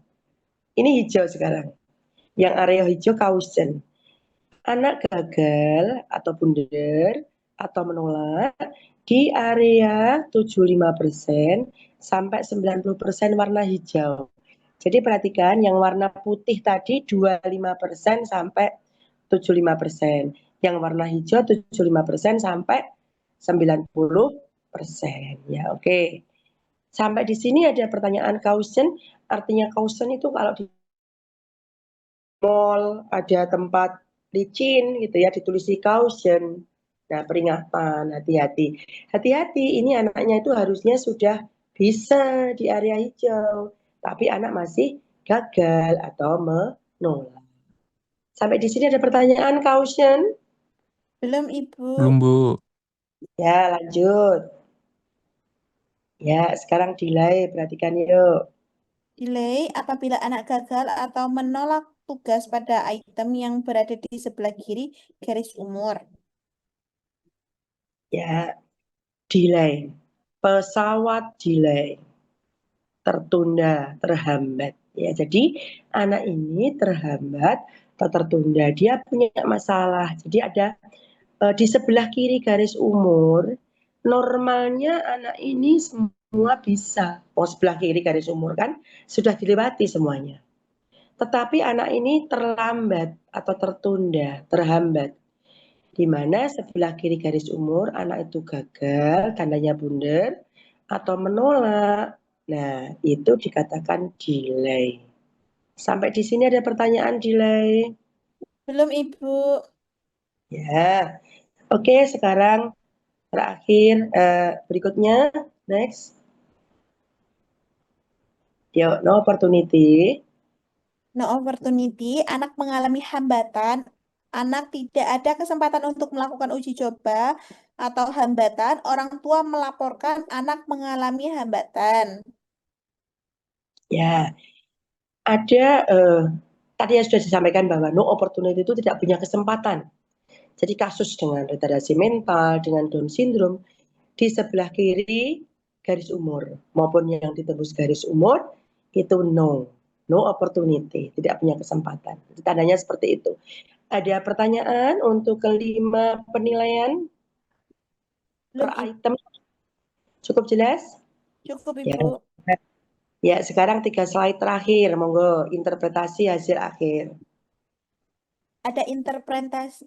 Ini hijau sekarang. Yang area hijau caution. Anak gagal atau bunder atau menolak di area 75% sampai 90% warna hijau. Jadi perhatikan yang warna putih tadi 25% sampai 75%. Yang warna hijau 75% sampai 90%. Ya, oke. Sampai di sini ada pertanyaan caution. Artinya caution itu kalau di mall ada tempat licin gitu ya, ditulis caution. Nah, peringatan, hati-hati. Hati-hati, ini anaknya itu harusnya sudah bisa di area hijau, tapi anak masih gagal atau menolak. Sampai di sini ada pertanyaan caution? Belum, Ibu. Belum, Bu. Ya, lanjut. Ya, sekarang delay, perhatikan yuk. Delay apabila anak gagal atau menolak tugas pada item yang berada di sebelah kiri garis umur. Ya, delay. Pesawat delay. Tertunda, terhambat. Ya, jadi anak ini terhambat atau tertunda. Dia punya masalah. Jadi ada di sebelah kiri garis umur, normalnya anak ini semua bisa. Oh, sebelah kiri garis umur kan sudah dilewati semuanya. Tetapi anak ini terlambat atau tertunda, terhambat. Di mana sebelah kiri garis umur anak itu gagal, tandanya bundar, atau menolak. Nah, itu dikatakan delay. Sampai di sini ada pertanyaan delay? Belum, Ibu. Ya, oke sekarang terakhir berikutnya, next. Yuk, no opportunity. No opportunity, anak mengalami hambatan, anak tidak ada kesempatan untuk melakukan uji coba atau hambatan, orang tua melaporkan anak mengalami hambatan. Ya, ada tadi yang sudah disampaikan bahwa no opportunity itu tidak punya kesempatan. Jadi kasus dengan retardasi mental, dengan Down syndrome, di sebelah kiri garis umur maupun yang ditembus garis umur itu no opportunity, tidak punya kesempatan. Tandanya seperti itu. Ada pertanyaan untuk kelima penilaian per Belum, Ibu. item, cukup jelas? Cukup, Ya. Ibu. Ya, sekarang 3 slide terakhir, monggo interpretasi hasil akhir. Ada interpretasi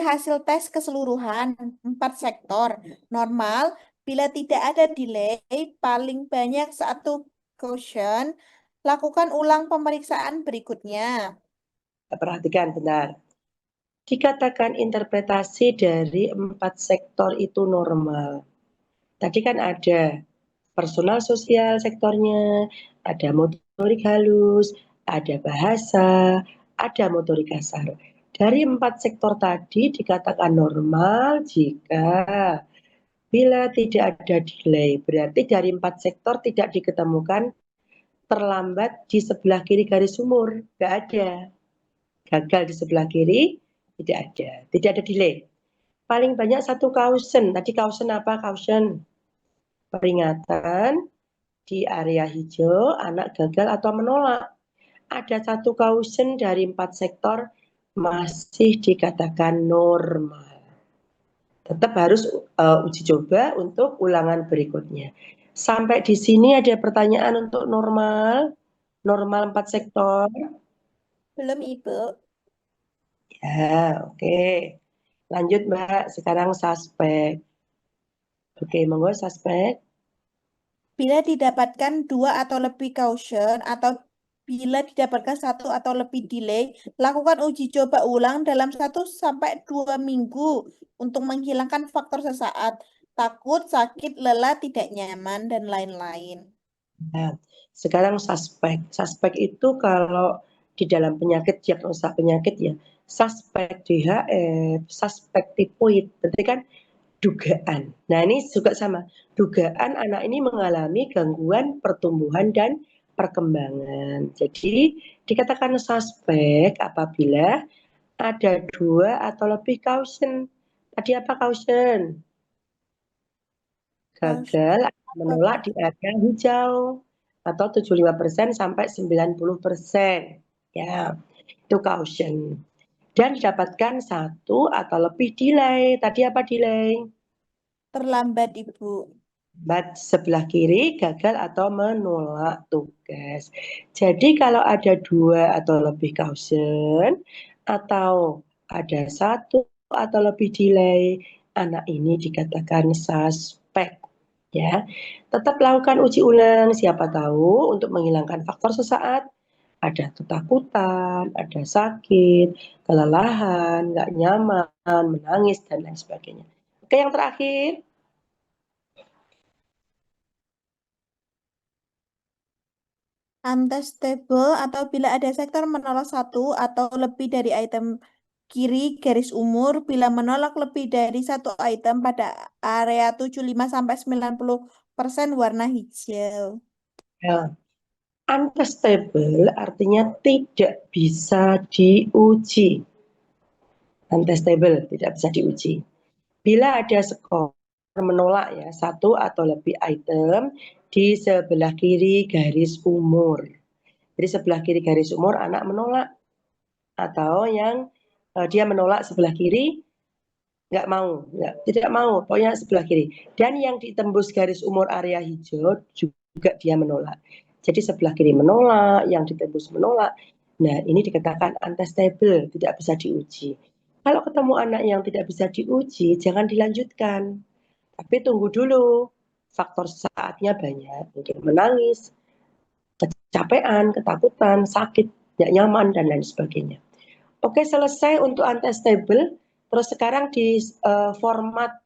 hasil tes keseluruhan 4 sektor. Normal, bila tidak ada delay, paling banyak satu caution, lakukan ulang pemeriksaan berikutnya. Perhatikan benar. Dikatakan interpretasi dari 4 sektor itu normal. Tadi kan ada personal sosial sektornya, ada motorik halus, ada bahasa, ada motorik kasar. Dari 4 sektor tadi dikatakan normal jika bila tidak ada delay. Berarti dari 4 sektor tidak diketemukan terlambat di sebelah kiri garis umur. Nggak ada. Gagal di sebelah kiri, tidak ada. Tidak ada delay. paling banyak 1 caution. Tadi caution apa? Caution. Peringatan di area hijau, anak gagal atau menolak. Ada 1 caution dari 4 sektor masih dikatakan normal. Tetap harus uji coba untuk ulangan berikutnya. Sampai di sini ada pertanyaan untuk normal? Normal 4 sektor? Belum, Ibu. Ya, oke. Lanjut, Mbak. Sekarang suspek. Oke, monggo suspek. Bila didapatkan 2 atau lebih caution atau bila didapatkan 1 atau lebih delay, lakukan uji coba ulang dalam 1 sampai 2 minggu untuk menghilangkan faktor sesaat, takut, sakit, lelah, tidak nyaman, dan lain-lain. Nah, sekarang suspek. Suspek itu kalau di dalam penyakit, diagnosa penyakit ya, suspek DHF, suspek tipoid, berarti kan dugaan. Nah, ini juga sama. Dugaan anak ini mengalami gangguan pertumbuhan dan perkembangan. Jadi, dikatakan suspek apabila ada 2 atau lebih caution. Tadi apa caution? Caution Gagal atau menolak di area hijau atau 75% sampai 90%. Ya, itu caution. Dan didapatkan 1 atau lebih delay. Tadi apa delay? terlambat, Ibu. Sebelah kiri gagal atau menolak tugas. Jadi kalau ada 2 atau lebih caution atau ada 1 atau lebih delay, anak ini dikatakan suspek. Ya, tetap lakukan uji ulang, siapa tahu untuk menghilangkan faktor sesaat, ada ketakutan, ada sakit, kelelahan, nggak nyaman, menangis, dan lain sebagainya. Oke, yang terakhir. Untestable atau bila ada sektor menolak 1 atau lebih dari item kiri garis umur, bila menolak lebih dari 1 item pada area 75 sampai 90% warna hijau. Nah, untestable artinya tidak bisa diuji. Untestable, tidak bisa diuji. Bila ada skor menolak ya, 1 atau lebih item di sebelah kiri garis umur. Jadi sebelah kiri garis umur anak menolak. Atau yang dia menolak sebelah kiri, nggak mau, ya, tidak mau, pokoknya sebelah kiri. Dan yang ditembus garis umur area hijau juga dia menolak. Jadi sebelah kiri menolak, yang ditembus menolak. Nah, ini dikatakan untestable, tidak bisa diuji. Kalau ketemu anak yang tidak bisa diuji, jangan dilanjutkan. Tapi tunggu dulu. Faktor saatnya banyak, mungkin menangis, kecapean, ketakutan, sakit, tidak nyaman, dan lain sebagainya. Oke, selesai untuk untestable. Terus sekarang di format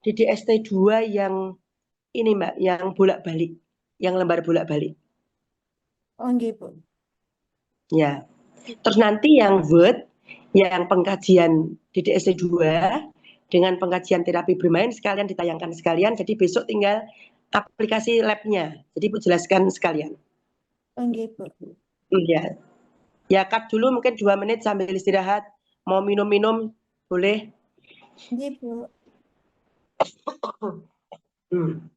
di DST2 yang ini Mbak, yang bolak-balik, yang lembar bolak-balik. Oh, gitu. Ya. Terus nanti yang Word, yang pengkajian di DST2 dengan pengkajian terapi bermain sekalian ditayangkan sekalian. Jadi besok tinggal aplikasi labnya. Jadi Bu jelaskan sekalian. Oh, gitu. Ya. Ya, cut dulu mungkin 2 menit sambil istirahat. Mau minum-minum boleh. Gitu. Hmm.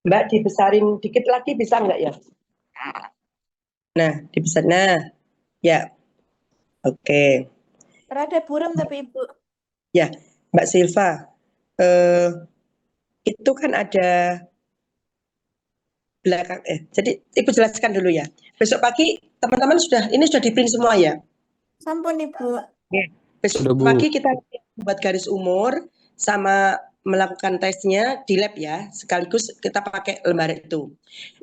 Mbak dibesarin dikit lagi bisa nggak ya? Nah, dibesar. Nah, ya. Oke. Rada buram tapi Ibu. Ya, Mbak Silva. Eh, itu kan ada belakang jadi Ibu jelaskan dulu ya. Besok pagi teman-teman sudah di print semua ya? Sampun Ibu. Oke. Besok Sudah, Bu. pagi kita buat garis umur sama melakukan tesnya di lab ya, sekaligus kita pakai lembar itu.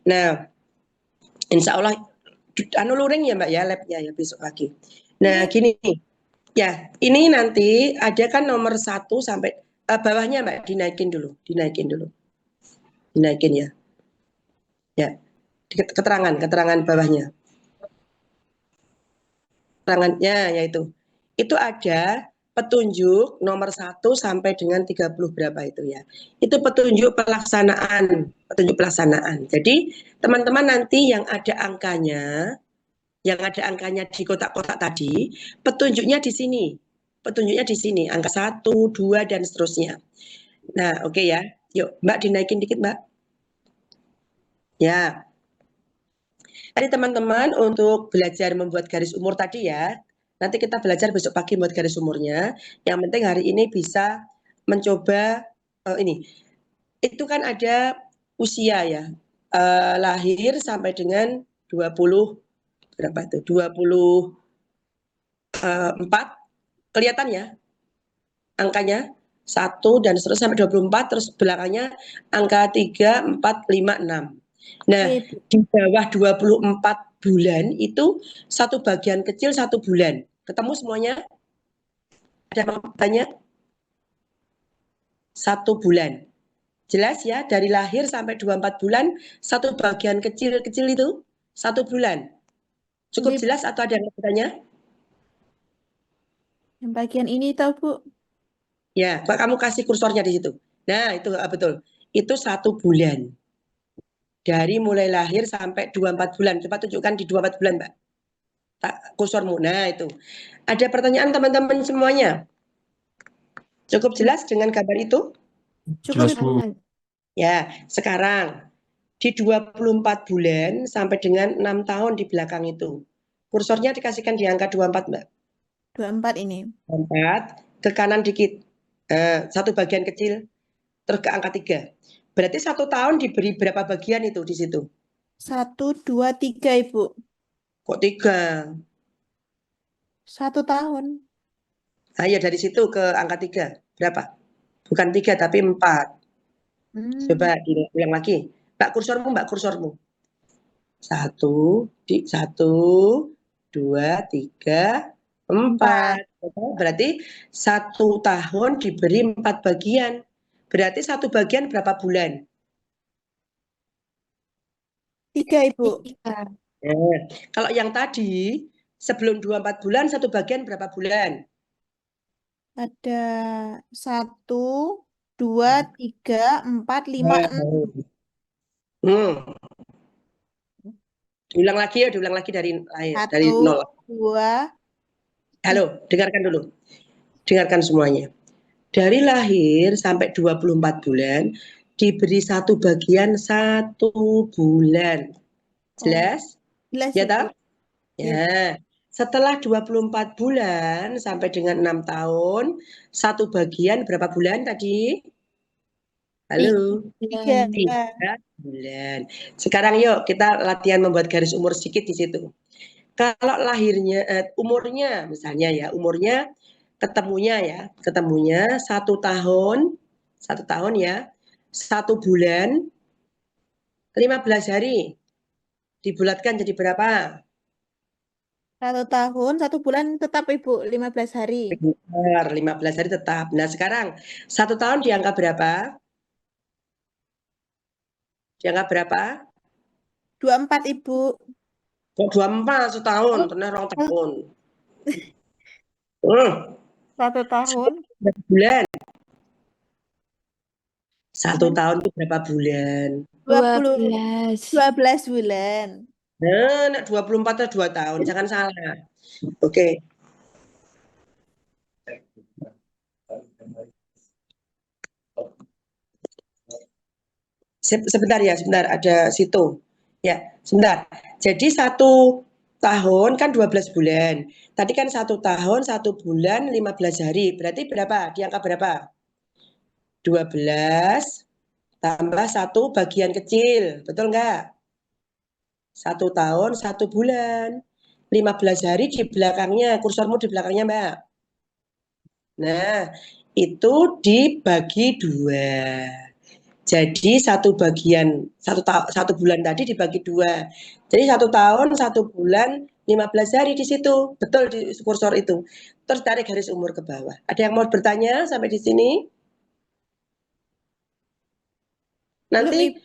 Nah, insya Allah anu luring ya Mbak ya labnya ya besok pagi. Nah Iya. gini ya, ini nanti ada kan nomor 1 sampai bawahnya Mbak dinaikin dulu, dinaikin ya. Ya, keterangan bawahnya. Keterangannya yaitu itu ada petunjuk nomor 1 sampai dengan 30 berapa itu ya. Itu petunjuk pelaksanaan. Jadi teman-teman nanti yang ada angkanya di kotak-kotak tadi, petunjuknya di sini. Angka 1, 2 dan seterusnya. Nah, oke ya. Yuk, Mbak dinaikin dikit, Mbak. Ya. Tadi teman-teman untuk belajar membuat garis umur tadi ya. Nanti kita belajar besok pagi buat garis umurnya. Yang penting hari ini bisa mencoba ini. Itu kan ada usia ya. Lahir sampai dengan 20 berapa itu? 24 kelihatan ya angkanya 1 dan seterusnya sampai 24 terus belakangnya angka 3, 4, 5, 6. Nah, Iya, Ibu. di bawah 24 bulan itu satu bagian kecil 1 bulan. Ketemu semuanya? Ada yang mau tanya? 1 bulan. Jelas ya, dari lahir sampai 24 bulan, satu bagian kecil-kecil itu 1 bulan. Cukup Iya, jelas atau ada yang mau bertanya? yang bagian ini tahu Bu. Ya, kamu kasih kursornya di situ. Nah, itu betul. Itu 1 bulan. Dari mulai lahir sampai 24 bulan. Coba tunjukkan di 24 bulan, Mbak. Kursormu. Nah, itu. Ada pertanyaan teman-teman semuanya? Cukup jelas dengan gambar itu? Cukup Jelas, Ibu. Bu. Ya, sekarang di 24 bulan sampai dengan 6 tahun di belakang itu. Kursornya dikasihkan di angka 24, Mbak. 24 ini. 24, ke kanan dikit. Satu bagian kecil, terus ke angka 3. Berarti 1 tahun diberi berapa bagian itu di situ? 1, 2, 3 Ibu. Kok 3? 1 tahun. Nah, ya dari situ ke angka 3. Berapa? Bukan 3 tapi 4. Coba Hmm. diulang lagi. Mbak kursormu. 1, 2, 3, 4. Berarti 1 tahun diberi 4 bagian. Berarti 1 bagian berapa bulan? 3 Ibu. Nah, kalau yang tadi sebelum 24 bulan 1 bagian berapa bulan? Ada 1, 2, 3, 4, 5, 6. Hmm, diulang lagi dari 1, 0. 2, Halo, 3. dengarkan dulu. Dengarkan semuanya. Dari lahir sampai 24 bulan diberi 1 bagian 1 bulan. Oh, Jelas? jelas Ya Ibu. toh? Ya. Ya. Setelah 24 bulan sampai dengan 6 tahun, 1 bagian berapa bulan tadi? Halo? 3. 3 bulan. Sekarang yuk kita latihan membuat garis umur sedikit di situ. Kalau lahirnya umurnya misalnya ya, umurnya ketemunya 1 tahun ya, 1 bulan, 15 hari. Dibulatkan jadi berapa? 1 tahun, 1 bulan tetap Ibu, 15 hari. Benar, 15 hari tetap. Nah, sekarang 1 tahun di angka berapa? Di angka berapa? 24 Ibu. Kok 24 setahun, Oh, tenang rong oh, tahun. Hmm, 1 tahun. berapa bulan? 1 Gimana? tahun itu berapa bulan? 20, 12. 12 bulan. Nah, 24 atau 2 tahun, jangan salah. Oke. Sebentar ya, sebentar ada situ. Ya, sebentar. Jadi 1 tahun kan 12 bulan. Tadi kan 1 tahun 1 bulan 15 hari. Berarti berapa? Di angka berapa? 12 tambah 1 bagian kecil. Betul nggak? 1 tahun 1 bulan. 15 hari di belakangnya, kursormu di belakangnya, Mbak. Nah, itu dibagi 2. Jadi 1 bulan tadi dibagi 2. Jadi 1 tahun 1 bulan 15 hari di situ. Betul di kursor itu. Terus tarik garis umur ke bawah. Ada yang mau bertanya sampai di sini? Belum, Nanti Ibu.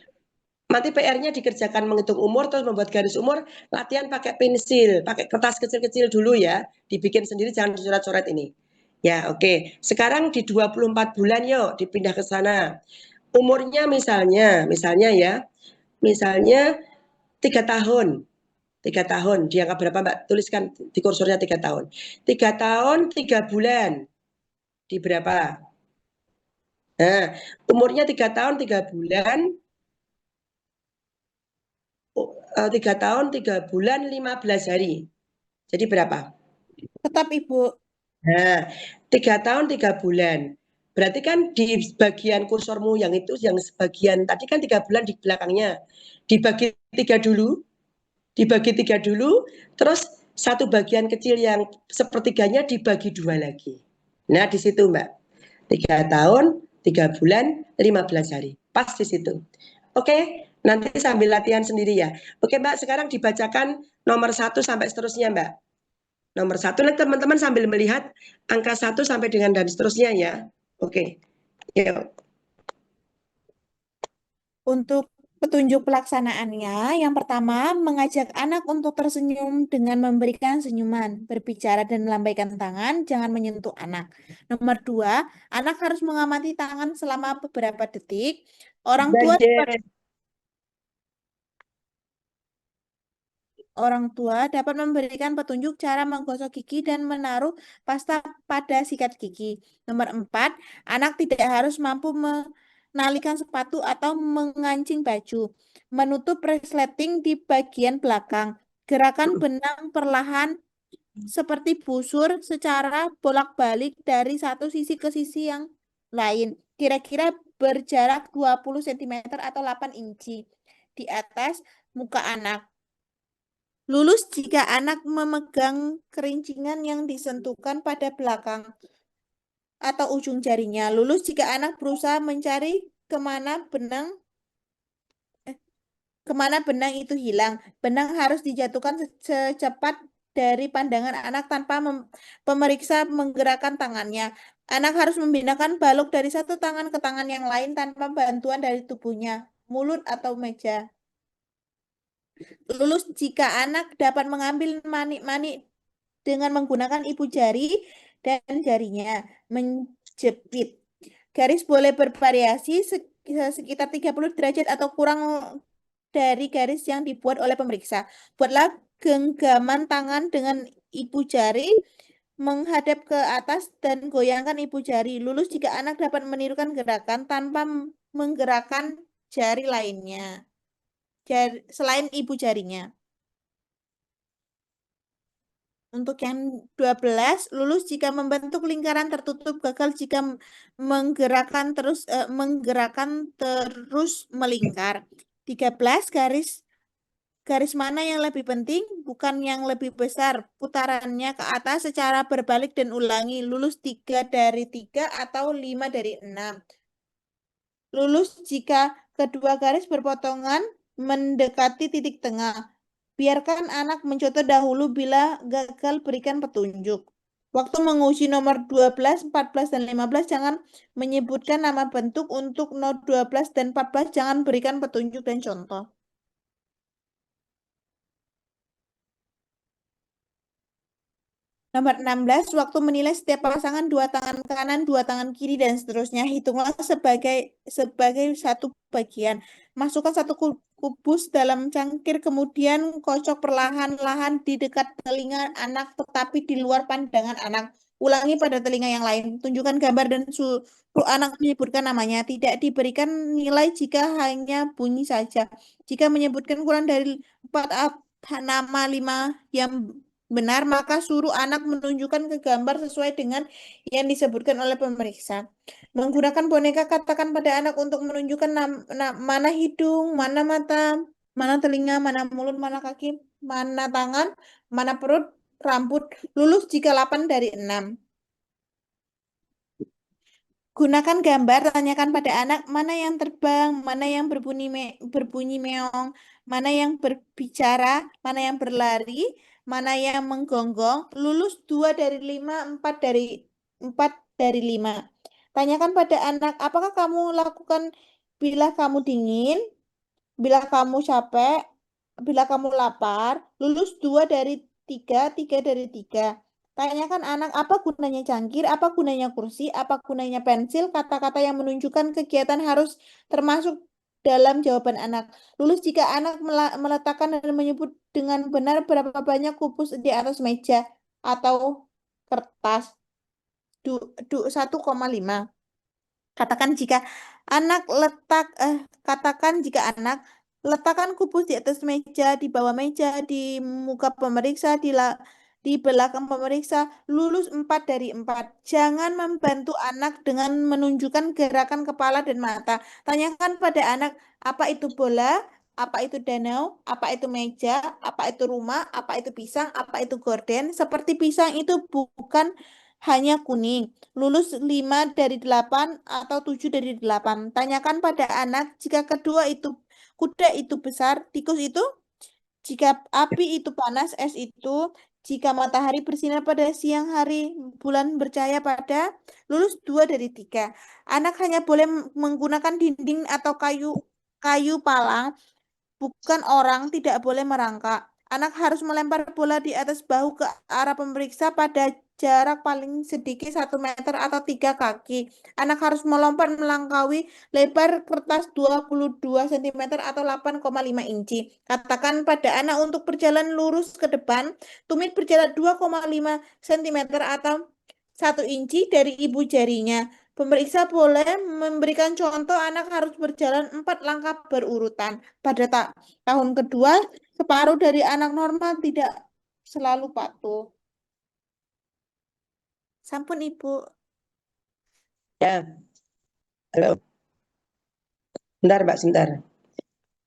nanti PR-nya dikerjakan menghitung umur terus membuat garis umur, latihan pakai pensil, pakai kertas kecil-kecil dulu ya. Dibikin sendiri jangan dicoret-coret ini. Ya, oke. Sekarang di 24 bulan yuk dipindah ke sana. Umurnya misalnya ya, misalnya 3 tahun. 3 tahun, di angka berapa Mbak? Tuliskan di kursornya 3 tahun. 3 tahun 3 bulan. Di berapa? Nah, umurnya 3 tahun 3 bulan, 3 tahun 3 bulan 15 hari. Jadi berapa? Tetap Ibu. Nah, 3 tahun 3 bulan. Berarti kan di bagian kursormu yang itu, yang sebagian tadi kan 3 bulan di belakangnya. Dibagi 3 dulu, terus 1 bagian kecil yang sepertiganya dibagi 2 lagi. Nah, di situ Mbak. 3 tahun, 3 bulan, 15 hari. Pas di situ. Oke, nanti sambil latihan sendiri ya. Oke Mbak, sekarang dibacakan nomor 1 sampai seterusnya Mbak. Nomor 1, nanti teman-teman sambil melihat angka 1 sampai dengan dan seterusnya ya. Oke, yuk. Untuk petunjuk pelaksanaannya, yang pertama, mengajak anak untuk tersenyum dengan memberikan senyuman, berbicara dan melambaikan tangan, jangan menyentuh anak. Nomor 2, anak harus mengamati tangan selama beberapa detik. Orang tua dapat Bandel. Orang tua dapat memberikan petunjuk cara menggosok gigi dan menaruh pasta pada sikat gigi. Nomor 4, anak tidak harus mampu menalikan sepatu atau mengancing baju. Menutup resleting di bagian belakang. Gerakan benang perlahan seperti busur secara bolak-balik dari satu sisi ke sisi yang lain. Kira-kira berjarak 20 cm atau 8 inci di atas muka anak. Lulus jika anak memegang kerincingan yang disentuhkan pada belakang atau ujung jarinya. Lulus jika anak berusaha mencari kemana benang itu hilang. Benang harus dijatuhkan secepat dari pandangan anak tanpa pemeriksa menggerakkan tangannya. Anak harus memindahkan balok dari satu tangan ke tangan yang lain tanpa bantuan dari tubuhnya, mulut atau meja. Lulus jika anak dapat mengambil manik-manik dengan menggunakan ibu jari dan jarinya menjepit. Garis boleh bervariasi sekitar 30 derajat atau kurang dari garis yang dibuat oleh pemeriksa. Buatlah genggaman tangan dengan ibu jari menghadap ke atas dan goyangkan ibu jari. Lulus jika anak dapat menirukan gerakan tanpa menggerakkan jari lainnya. Selain ibu jarinya. Untuk yang 12, lulus jika membentuk lingkaran tertutup, gagal jika menggerakkan terus melingkar. 13, garis mana yang lebih penting? Bukan yang lebih besar. Putarannya ke atas secara berbalik dan ulangi. Lulus 3 dari 3 atau 5 dari 6. Lulus jika kedua garis berpotongan mendekati titik tengah. Biarkan anak mencontoh dahulu, bila gagal berikan petunjuk. Waktu menguji nomor 12, 14, dan 15 jangan menyebutkan nama bentuk. Untuk nomor 12 dan 14 jangan berikan petunjuk dan contoh. Nomor 16, waktu menilai setiap pasangan 2 tangan kanan, 2 tangan kiri, dan seterusnya. Hitunglah sebagai satu bagian. Masukkan satu kubus dalam cangkir, kemudian kocok perlahan-lahan di dekat telinga anak, tetapi di luar pandangan anak. Ulangi pada telinga yang lain. Tunjukkan gambar dan suruh anak menyebutkan namanya. Tidak diberikan nilai jika hanya bunyi saja. Jika menyebutkan kurang dari 4 nama 5 yang benar, maka suruh anak menunjukkan ke gambar sesuai dengan yang disebutkan oleh pemeriksa. Menggunakan boneka, katakan pada anak untuk menunjukkan mana hidung, mana mata, mana telinga, mana mulut, mana kaki, mana tangan, mana perut, rambut. Lulus jika 8 dari 6. Gunakan gambar, tanyakan pada anak mana yang terbang, mana yang berbunyi meong, mana yang berbicara, mana yang berlari, mana yang menggonggong. Lulus 2 dari 5, 4 dari 5. Tanyakan pada anak, apakah kamu lakukan bila kamu dingin, bila kamu capek, bila kamu lapar. Lulus 2 dari 3, 3 dari 3. Tanyakan anak apa gunanya cangkir, apa gunanya kursi, apa gunanya pensil. Kata-kata yang menunjukkan kegiatan harus termasuk dalam jawaban anak. Lulus jika anak meletakkan dan menyebut dengan benar berapa banyak kubus di atas meja atau kertas. 1,5. Katakan jika anak letak katakan jika anak letakkan kubus di atas meja, di bawah meja, di muka pemeriksa, di belakang pemeriksa. Lulus 4 dari 4. Jangan membantu anak dengan menunjukkan gerakan kepala dan mata. Tanyakan pada anak, apa itu bola? Apa itu danau? Apa itu meja? Apa itu rumah? Apa itu pisang? Apa itu gorden? Seperti pisang itu bukan hanya kuning. Lulus 5 dari 8 atau 7 dari 8. Tanyakan pada anak jika kedua itu kuda itu besar, tikus itu, jika api itu panas, es itu, jika matahari bersinar pada siang hari, bulan bercahaya pada. Lulus 2 dari 3. Anak hanya boleh menggunakan dinding atau kayu kayu palang, bukan orang, tidak boleh merangkak. Anak harus melempar bola di atas bahu ke arah pemeriksa pada jarak paling sedikit 1 meter atau 3 kaki. Anak harus melompat melangkaui lebar kertas 22 cm atau 8,5 inci. Katakan pada anak untuk berjalan lurus ke depan, tumit berjarak 2,5 cm atau 1 inci dari ibu jarinya. Pemeriksa boleh memberikan contoh anak harus berjalan 4 langkah berurutan. Pada tahun kedua, separuh dari anak normal tidak selalu patuh. Sampun, Ibu. Ya, halo. Bentar, Mbak, sebentar.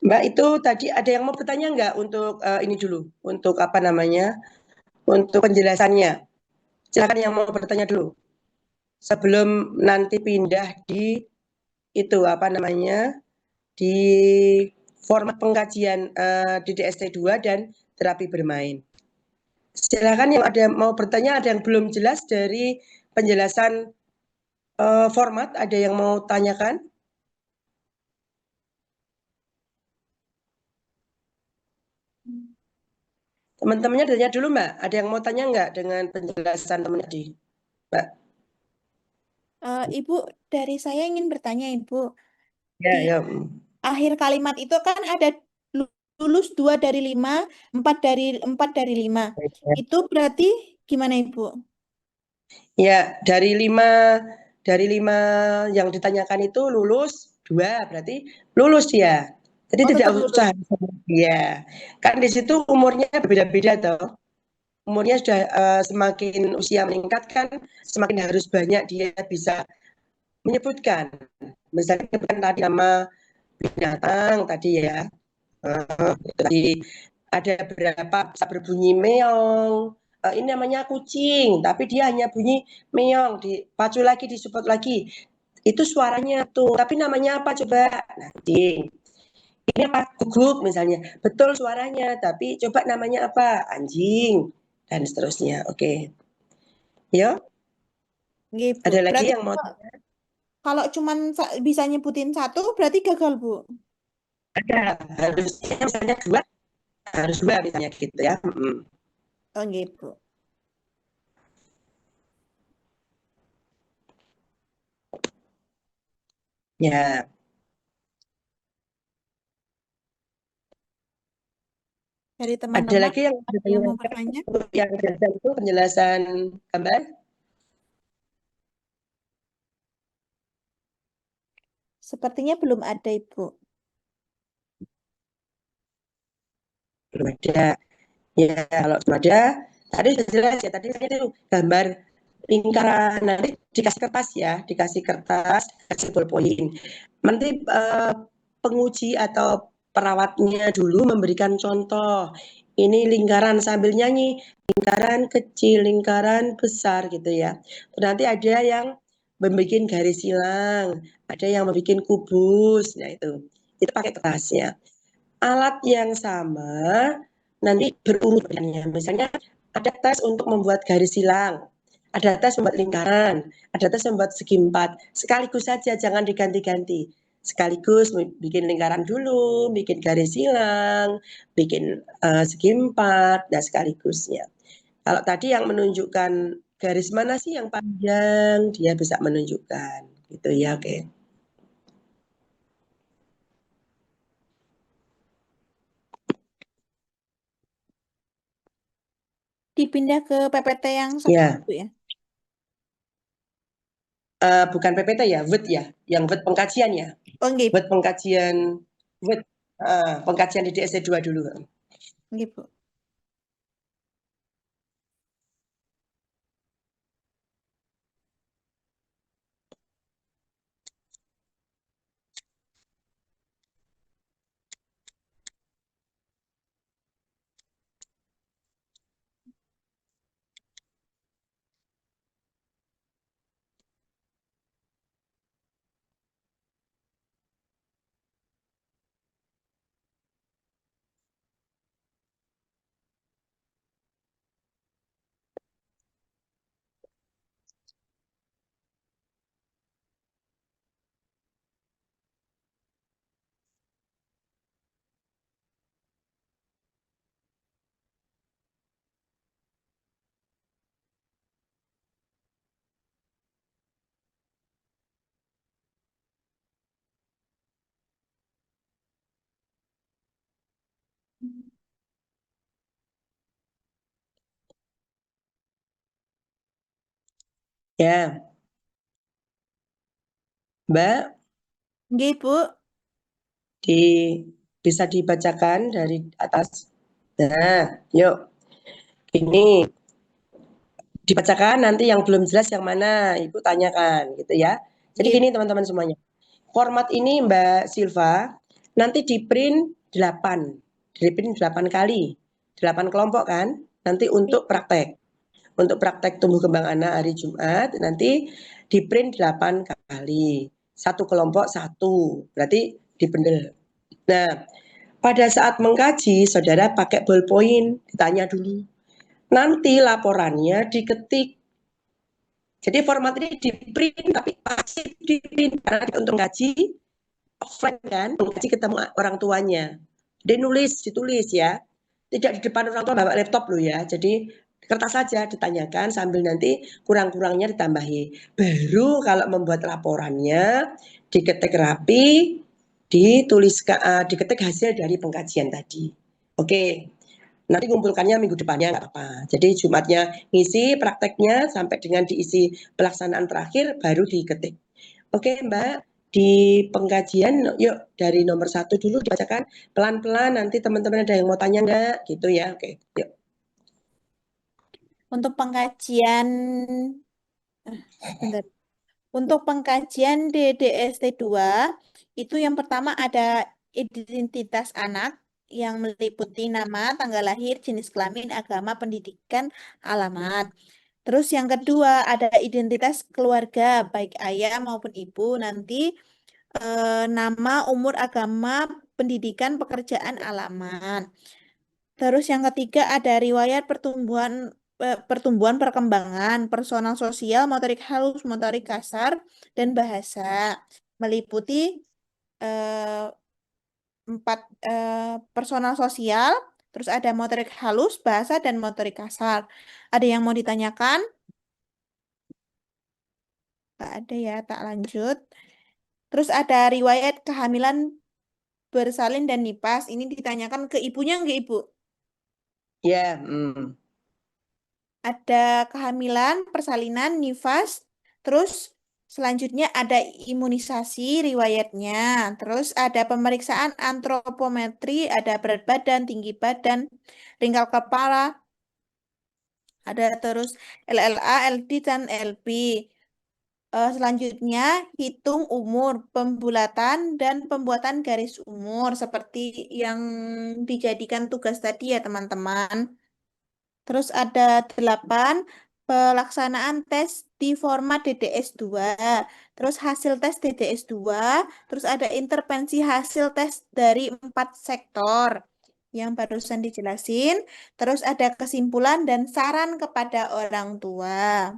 Mbak, itu tadi ada yang mau bertanya nggak untuk ini dulu, untuk apa namanya, untuk penjelasannya. Silakan yang mau bertanya dulu. Sebelum nanti pindah di itu apa namanya, di format pengkajian di DST 2 dan terapi bermain. Silakan yang ada mau bertanya, ada yang belum jelas dari penjelasan format, ada yang mau tanyakan? Teman-temannya tanya dulu, Mbak. Ada yang mau tanya nggak dengan penjelasan teman tadi, Mbak? Ibu, dari saya ingin bertanya, Ibu. Ya, Di ya. akhir kalimat itu kan ada lulus 2 dari 5, 4 dari 5. Itu berarti gimana, Ibu? Ya, dari lima yang ditanyakan itu lulus 2, berarti lulus dia. Jadi Oh, tidak tetap lulus. usah ya. Kan di situ umurnya berbeda-beda toh. Umurnya sudah semakin usia meningkat kan semakin harus banyak dia bisa menyebutkan. Misalnya menyebutkan tadi nama binatang tadi ya. Tadi ada berapa bisa berbunyi meong. Ini namanya kucing, tapi dia hanya bunyi meong, dipacu lagi, disupport lagi. Itu suaranya tuh, tapi namanya apa coba? Nah, kucing. Ini apa? Guguk misalnya. Betul suaranya, tapi coba namanya apa? Anjing dan seterusnya. Oke. Ya, Nggih, Bu. ada lagi Berarti yang mau kalau cuman bisa nyebutin satu, berarti gagal, Bu. ada harusnya misalnya dua, harus dua misalnya gitu ya. Oh, nggih, Bu. Ya, Dari ada teman-teman lagi yang ada yang mau bertanya? yang penjelasan itu penjelasan gambar. Sepertinya belum ada, Ibu. Belum ada. Ya, kalau belum ada, tadi sudah jelas ya. Tadi saya itu gambar lingkaran. Nanti dikasih kertas ya, dikasih kertas, kasih ballpoint. Nanti penguji atau perawatnya dulu memberikan contoh. Ini lingkaran sambil nyanyi, lingkaran kecil, lingkaran besar gitu ya. Terus nanti ada yang membuat garis silang, ada yang membuat kubus, nah itu pakai kertasnya. Alat yang sama nanti berurut. Misalnya ada tes untuk membuat garis silang, ada tes membuat lingkaran, ada tes membuat segi empat. Sekaligus saja, jangan diganti-ganti. Sekaligus bikin lingkaran dulu, bikin garis silang, bikin segi empat, dan sekaligusnya. Kalau tadi yang menunjukkan garis mana sih yang panjang, dia bisa menunjukkan. Gitu ya, oke. Dipindah ke PPT yang Ya, satu ya. bukan PPT ya, WET ya, yang WET pengkajian ya. Oh, nggih, Buat pengkajian WET, pengkajian di DSC 2 dulu. nggih, Bu. Ya, Mbak, Nggih, Bu. di, bisa dibacakan dari atas. Nah, yuk. Ini dibacakan, nanti yang belum jelas yang mana, Ibu tanyakan gitu ya. Jadi Nggih, gini teman-teman semuanya. Format ini Mbak Silva nanti di print 8. Di print 8 kali. 8 kelompok kan? Nanti untuk praktek. Untuk praktek tumbuh kembang anak hari Jumat nanti di print 8 kali. Satu kelompok satu. Berarti dibendel. Nah, pada saat mengkaji saudara pakai ballpoint, ditanya dulu. Nanti laporannya diketik. Jadi format ini di print tapi pasti di print karena untuk ngaji offline kan, ngaji ketemu orang tuanya. Dia nulis, ditulis ya. Tidak di depan orang tua bawa laptop loh ya. Jadi kertas saja ditanyakan sambil nanti kurang-kurangnya ditambahi. Baru kalau membuat laporannya diketik rapi, dituliskan, diketik hasil dari pengkajian tadi. Oke. Nanti kumpulkannya minggu depannya nggak apa. Jadi Jumatnya ngisi prakteknya sampai dengan diisi pelaksanaan terakhir baru diketik. Oke Mbak, di pengkajian yuk dari nomor 1 dulu dibacakan pelan-pelan, nanti teman-teman ada yang mau tanya enggak gitu ya. Oke, yuk. Untuk pengkajian bentar. Untuk pengkajian DDST 2 itu yang pertama ada identitas anak yang meliputi nama, tanggal lahir, jenis kelamin, agama, pendidikan, alamat. Terus yang kedua ada identitas keluarga, baik ayah maupun ibu, nanti nama, umur, agama, pendidikan, pekerjaan, alamat. Terus yang ketiga ada riwayat pertumbuhan perkembangan, personal sosial, motorik halus, motorik kasar, dan bahasa. Meliputi eh, empat personal sosial, terus ada motorik halus, bahasa, dan motorik kasar. Ada yang mau ditanyakan? Nggak ada ya, tak lanjut. Terus ada riwayat kehamilan bersalin dan nipas. Ini ditanyakan ke ibunya nggak, Ibu? Ya, Ada kehamilan, persalinan, nifas, terus Selanjutnya ada imunisasi riwayatnya. Terus ada pemeriksaan antropometri, ada berat badan, tinggi badan, ringkal kepala, ada terus LLA, LD, dan LB. Selanjutnya, hitung umur, pembulatan, dan pembuatan garis umur seperti yang dijadikan tugas tadi ya teman-teman. Terus ada 8 pelaksanaan tes di format DDS2. Terus hasil tes DDS2. Terus ada intervensi hasil tes dari 4 sektor yang barusan dijelasin. Terus ada kesimpulan dan saran kepada orang tua.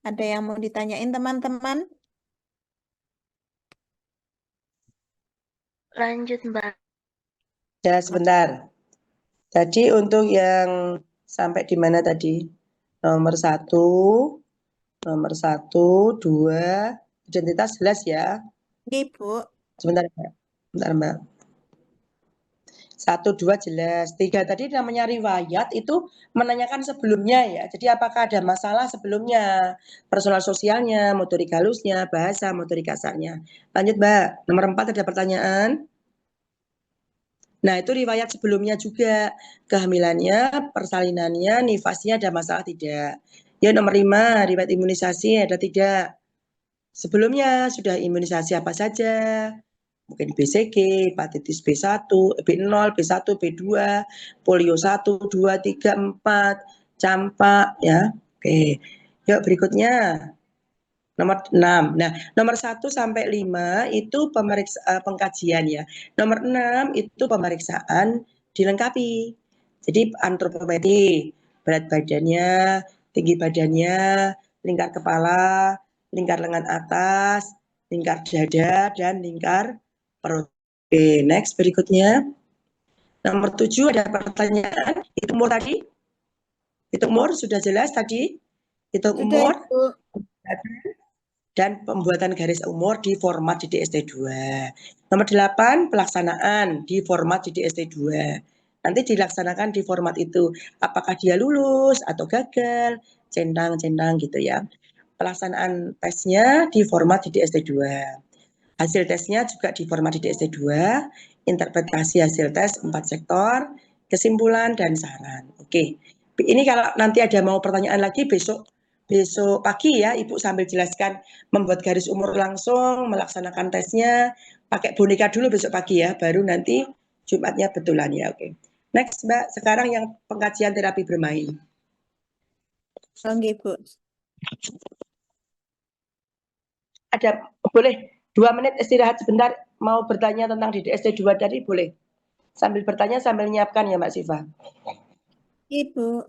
Ada yang mau ditanyain teman-teman? Lanjut, Mbak. Ya, sebentar. Jadi untuk yang sampai di mana tadi? Nomor satu, nomor satu, dua, identitas jelas ya. Ibu. Sebentar, Mbak. Sebentar, Mbak. Satu, dua jelas. Tiga tadi namanya riwayat itu menanyakan sebelumnya ya. Jadi apakah ada masalah sebelumnya? Personal sosialnya, motorik halusnya, bahasa, motorik kasarnya. Lanjut, Mbak. Nomor 4 ada pertanyaan. Nah, itu riwayat sebelumnya juga. Kehamilannya, persalinannya, nifasnya ada masalah tidak. Ya, nomor 5, riwayat imunisasi ada tidak. Sebelumnya sudah imunisasi apa saja? Mungkin BCG, hepatitis B1, B0, B1, B2, polio 1, 2, 3, 4, campak ya. Oke. Yuk berikutnya. Nomor 6. Nah, nomor 1 sampai 5 itu pengkajian ya. Nomor 6 itu pemeriksaan dilengkapi. Jadi antropometri, berat badannya, tinggi badannya, lingkar kepala, lingkar lengan atas, lingkar dada, dan lingkar perut. Oke, next berikutnya. Nomor 7 ada pertanyaan, hitung umur tadi. Hitung umur sudah jelas tadi. Hitung Sudah, umur Ibu. dan pembuatan garis umur di format DDST2. Nomor 8, pelaksanaan di format DDST2. Nanti dilaksanakan di format itu. Apakah dia lulus atau gagal, centang-centang gitu ya. Pelaksanaan tesnya di format DDST2. Hasil tesnya juga di format DDST2, interpretasi hasil tes 4 sektor, kesimpulan dan saran. Oke. Ini kalau nanti ada mau pertanyaan lagi besok pagi ya Ibu sambil jelaskan membuat garis umur langsung, melaksanakan tesnya, pakai boneka dulu besok pagi ya, baru nanti Jumatnya betulan ya. Oke. Next Mbak, sekarang yang pengkajian terapi bermain. Oke, Ibu. Ada boleh 2 menit istirahat sebentar, mau bertanya tentang DDST2 tadi boleh. Sambil bertanya sambil nyiapkan ya Mbak Siva. Ibu.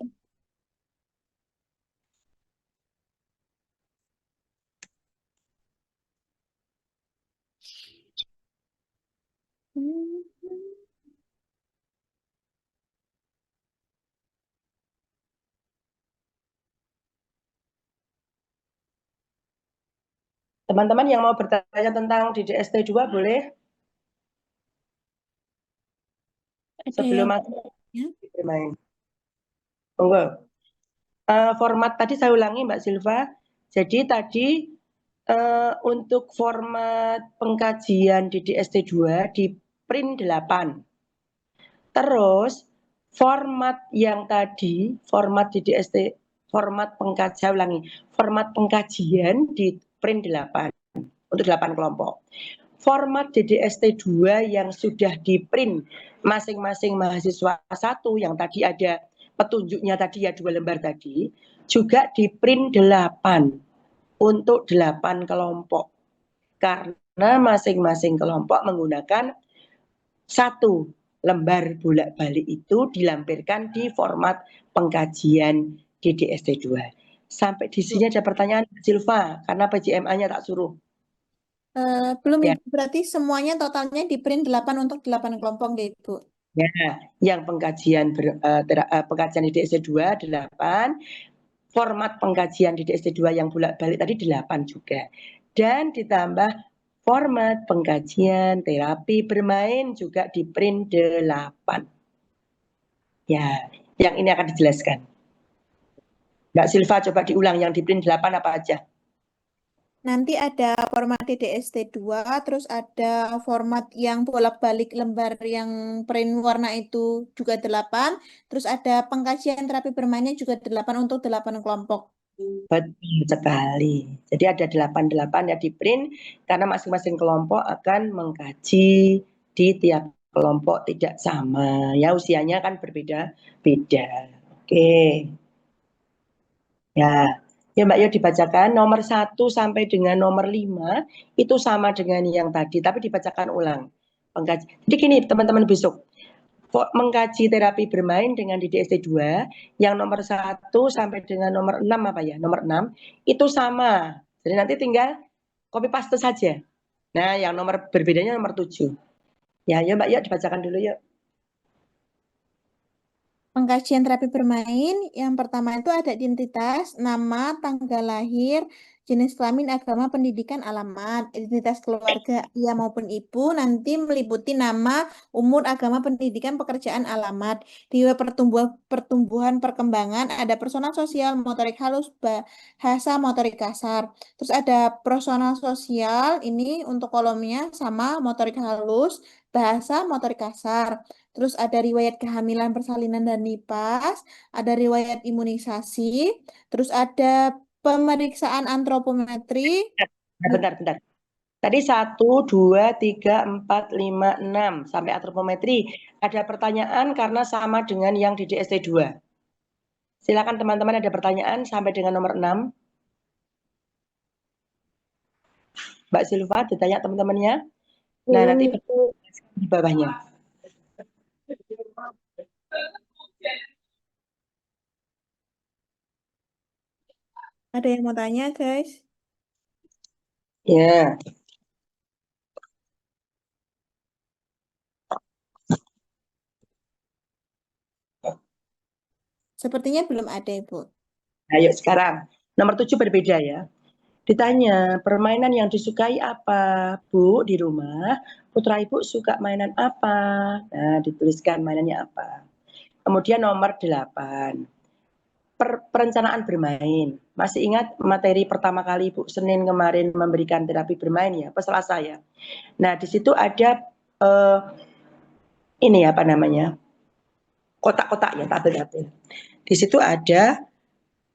Teman-teman yang mau bertanya tentang DDST2 boleh Ada sebelum yang masuk ya? bermain. Monggo. Format tadi saya ulangi Mbak Silva. Jadi tadi untuk format pengkajian DDST2 di print 8. Terus format yang tadi, format DDST, format pengkajian, ulangi, format pengkajian di print 8 untuk 8 kelompok. Format DDST2 yang sudah di print masing-masing mahasiswa 1 yang tadi ada petunjuknya tadi ya 2 lembar tadi, juga di print 8 untuk 8 kelompok. Karena masing-masing kelompok menggunakan 1 lembar bolak-balik itu dilampirkan di format pengkajian DDST2. Sampai di sini ada pertanyaan Silva, karena PJMA-nya tak suruh. Belum, Ya. Ibu. Berarti semuanya totalnya di print 8 untuk 8 kelompok, nggak, Ibu? Ya, yang pengkajian pengkajian DDST2 8, format pengkajian DDST2 yang bolak-balik tadi 8 juga. Dan ditambah format pengkajian terapi bermain juga di print 8. Ya, yang ini akan dijelaskan. Mbak Silva coba diulang yang di print 8 apa aja? Nanti ada format DDST2, terus ada format yang bolak-balik lembar yang print warna itu juga 8, terus ada pengkajian terapi bermainnya juga 8 untuk 8 kelompok. Betul sekali. Jadi ada 8 ya di print karena masing-masing kelompok akan mengkaji di tiap kelompok tidak sama ya, usianya kan berbeda-beda. Oke. Ya. Ya Mbak, yuk dibacakan nomor 1 sampai dengan nomor 5 itu sama dengan yang tadi tapi dibacakan ulang. Jadi gini teman-teman, besok mengkaji terapi bermain dengan DDST 2 yang nomor 1 sampai dengan nomor 6 apa ya? Nomor 6 itu sama. Jadi nanti tinggal copy paste saja. Nah, yang nomor berbedanya nomor 7. Ya, ya Mbak, yuk dibacakan dulu yuk. Pengkajian terapi bermain, yang pertama itu ada identitas, nama, tanggal lahir, jenis kelamin, agama, pendidikan, alamat, identitas keluarga, ia maupun ibu, nanti meliputi nama, umur, agama, pendidikan, pekerjaan, alamat. Di pertumbuhan perkembangan, ada personal sosial, motorik halus, bahasa, motorik kasar. Terus ada personal sosial, ini untuk kolomnya sama, motorik halus, bahasa, motorik kasar. Terus ada riwayat kehamilan, persalinan, dan nipas, ada riwayat imunisasi, terus ada pemeriksaan antropometri. Bentar. Tadi 1, 2, 3, 4, 5, 6 sampai antropometri. Ada pertanyaan karena sama dengan yang di DST 2. Silakan teman-teman, ada pertanyaan sampai dengan nomor 6. Mbak Silva ditanya teman-temannya. Nah, nanti di bawahnya. Ada yang mau tanya, guys? Ya. Sepertinya belum ada, Ibu. Ayo sekarang. Nomor 7 berbeda ya. Ditanya, permainan yang disukai apa, Bu, di rumah? Putra Ibu suka mainan apa? Nah, dituliskan mainannya apa. Kemudian nomor 8. Perencanaan bermain. Masih ingat materi pertama kali Ibu Senin kemarin memberikan terapi bermain ya, Selasa ya. Nah, di situ ada ini apa namanya? Kotak-kotak ya, tabel-tabel. Di situ ada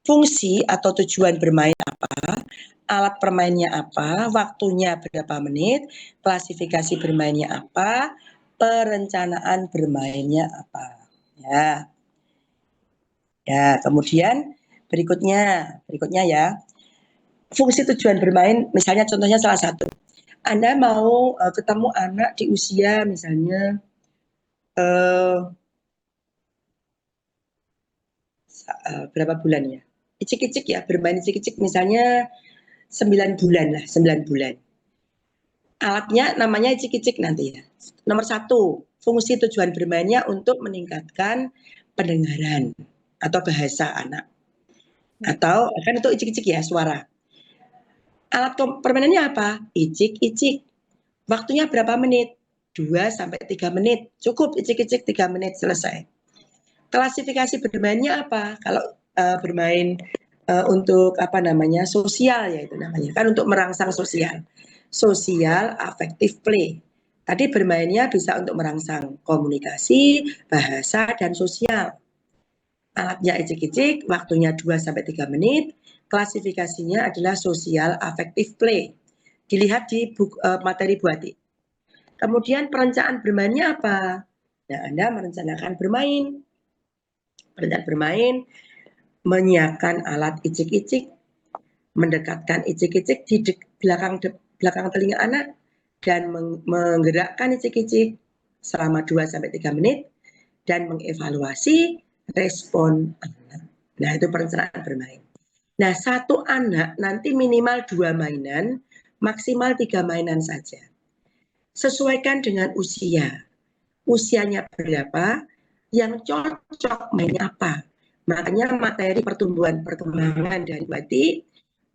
fungsi atau tujuan bermain apa, alat permainnya apa, waktunya berapa menit, klasifikasi bermainnya apa, perencanaan bermainnya apa. Ya. Ya, kemudian berikutnya ya. Fungsi tujuan bermain, misalnya contohnya salah satu. Anda mau ketemu anak di usia misalnya berapa bulan ya? Icik-icik ya, bermain icik-icik misalnya 9 bulan lah, 9 bulan. Alatnya namanya icik-icik nanti ya. Nomor 1, fungsi tujuan bermainnya untuk meningkatkan pendengaran atau bahasa anak. Atau kan itu icik-icik ya, suara. Alat permainannya apa? Icik-icik. Waktunya berapa menit? 2 sampai 3 menit. Cukup icik-icik 3 menit selesai. Klasifikasi bermainnya apa? Kalau bermain untuk apa namanya? Sosial ya itu namanya. Kan untuk merangsang sosial. Social affective play. Tadi bermainnya bisa untuk merangsang komunikasi, bahasa dan sosial. Alatnya icik-icik, waktunya 2 sampai 3 menit. Klasifikasinya adalah social affective play. Dilihat di materi Bu Ati. Kemudian perencanaan bermainnya apa? Nah, Anda merencanakan bermain. Perencanaan bermain, menyiapkan alat icik-icik, mendekatkan icik-icik di belakang telinga anak, dan menggerakkan icik-icik selama 2 sampai 3 menit, dan mengevaluasi respon anak. Nah, itu perencanaan bermain. Nah, satu anak nanti minimal 2 mainan, maksimal 3 mainan saja. Sesuaikan dengan usia. Usianya berapa, yang cocok mainnya apa. Makanya materi pertumbuhan perkembangan dari Wati,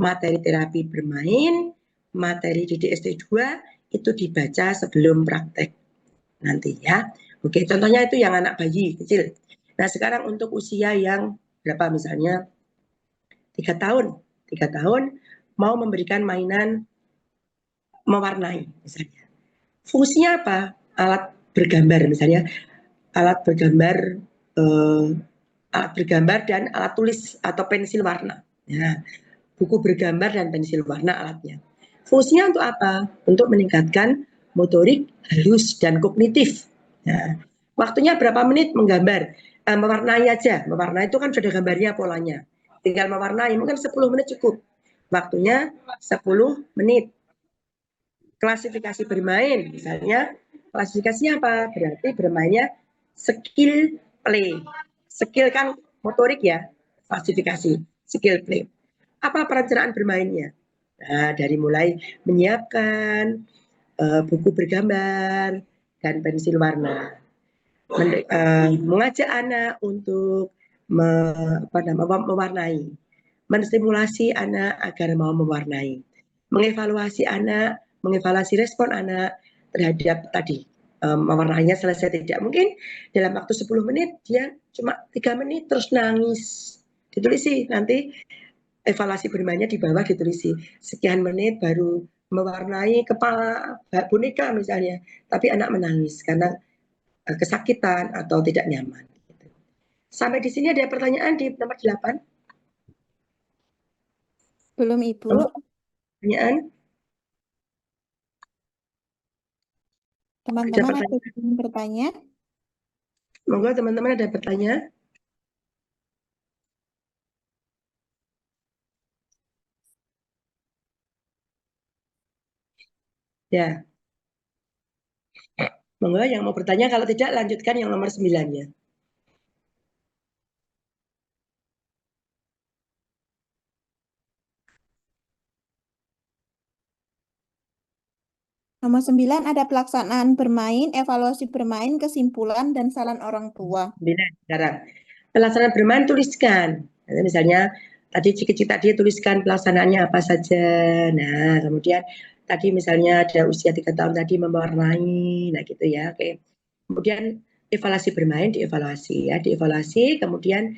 materi terapi bermain, materi DDST 2 itu dibaca sebelum praktek nanti ya. Oke, contohnya itu yang anak bayi kecil. Nah, sekarang untuk usia yang berapa misalnya 3 tahun. 3 tahun mau memberikan mainan mewarnai misalnya. Fungsinya apa? Alat bergambar misalnya, alat bergambar eh, alat bergambar dan alat tulis atau pensil warna. Nah, buku bergambar dan pensil warna alatnya. Fungsinya untuk apa? Untuk meningkatkan motorik halus dan kognitif. Nah, waktunya berapa menit menggambar? Mewarnai aja. Mewarnai itu kan sudah gambarnya polanya. Tinggal mewarnai, mungkin 10 menit cukup. Waktunya 10 menit. Klasifikasi bermain, misalnya klasifikasinya apa? Berarti bermainnya skill play. Skill kan motorik ya, klasifikasi skill play. Apa perencanaan bermainnya? Nah, dari mulai menyiapkan buku bergambar dan pensil warna, mengajak anak untuk mewarnai, menstimulasi anak agar mau mewarnai, mengevaluasi anak, mengevaluasi respon anak terhadap tadi mewarnainya selesai tidak. Mungkin dalam waktu 10 menit dia cuma 3 menit terus nangis. Ditulis sih nanti evaluasi bermainnya di bawah ditulis sekian menit baru mewarnai kepala boneka misalnya, tapi anak menangis karena kesakitan atau tidak nyaman. Sampai di sini ada pertanyaan di nomor 8? Belum, Ibu. Pertanyaan? Teman-teman ada yang bertanya? Monggo teman-teman ada bertanya? Ya. Monggo yang mau bertanya, kalau tidak lanjutkan yang nomor 9 ya. Nomor 9 ada pelaksanaan bermain, evaluasi bermain, kesimpulan, dan saran orang tua. 9 sekarang. Pelaksanaan bermain tuliskan. Misalnya tadi cicit tadi tuliskan pelaksanaannya apa saja. Nah, kemudian tadi misalnya ada usia 3 tahun tadi mewarnai, nah gitu ya. Oke. Kemudian evaluasi bermain, dievaluasi ya, dievaluasi, kemudian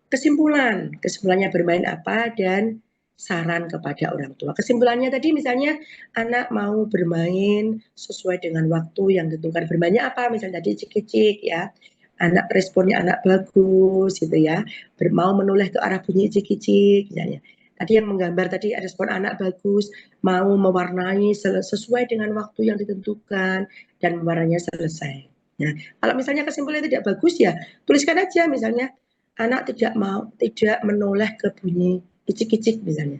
kesimpulannya bermain apa dan saran kepada orang tua. Kesimpulannya tadi misalnya anak mau bermain sesuai dengan waktu yang ditentukan. Bermainnya apa? Misalnya tadi cik-cik ya. Anak responnya anak bagus gitu ya. Mau menoleh ke arah bunyi cik-cik misalnya. Tadi yang menggambar tadi respon anak bagus, mau mewarnai sesuai dengan waktu yang ditentukan dan mewarnainya selesai. Nah, kalau misalnya kesimpulannya tidak bagus ya tuliskan aja misalnya anak tidak menoleh ke bunyi kicik-kicik misalnya.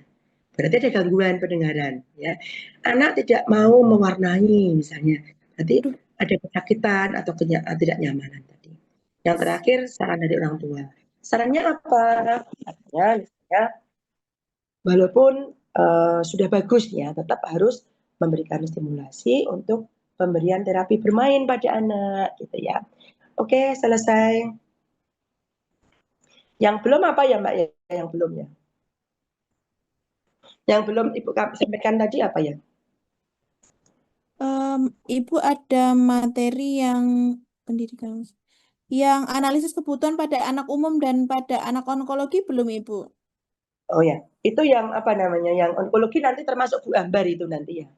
Berarti ada gangguan pendengaran ya. Anak tidak mau mewarnai misalnya. Berarti ada kesakitan atau tidak nyamanan tadi. Yang terakhir saran dari orang tua. Sarannya apa? Sarannya misalnya walaupun sudah bagus ya, tetap harus memberikan stimulasi untuk pemberian terapi bermain pada anak gitu ya. Oke, selesai. Yang belum apa ya Mbak ya? Yang belum ya? Yang belum Ibu sampaikan tadi apa ya? Ibu ada materi yang pendidikan, yang analisis kebutuhan pada anak umum dan pada anak onkologi belum, Ibu? Oh ya, itu yang apa namanya? Yang onkologi nanti termasuk Bu Ambar itu nanti ya.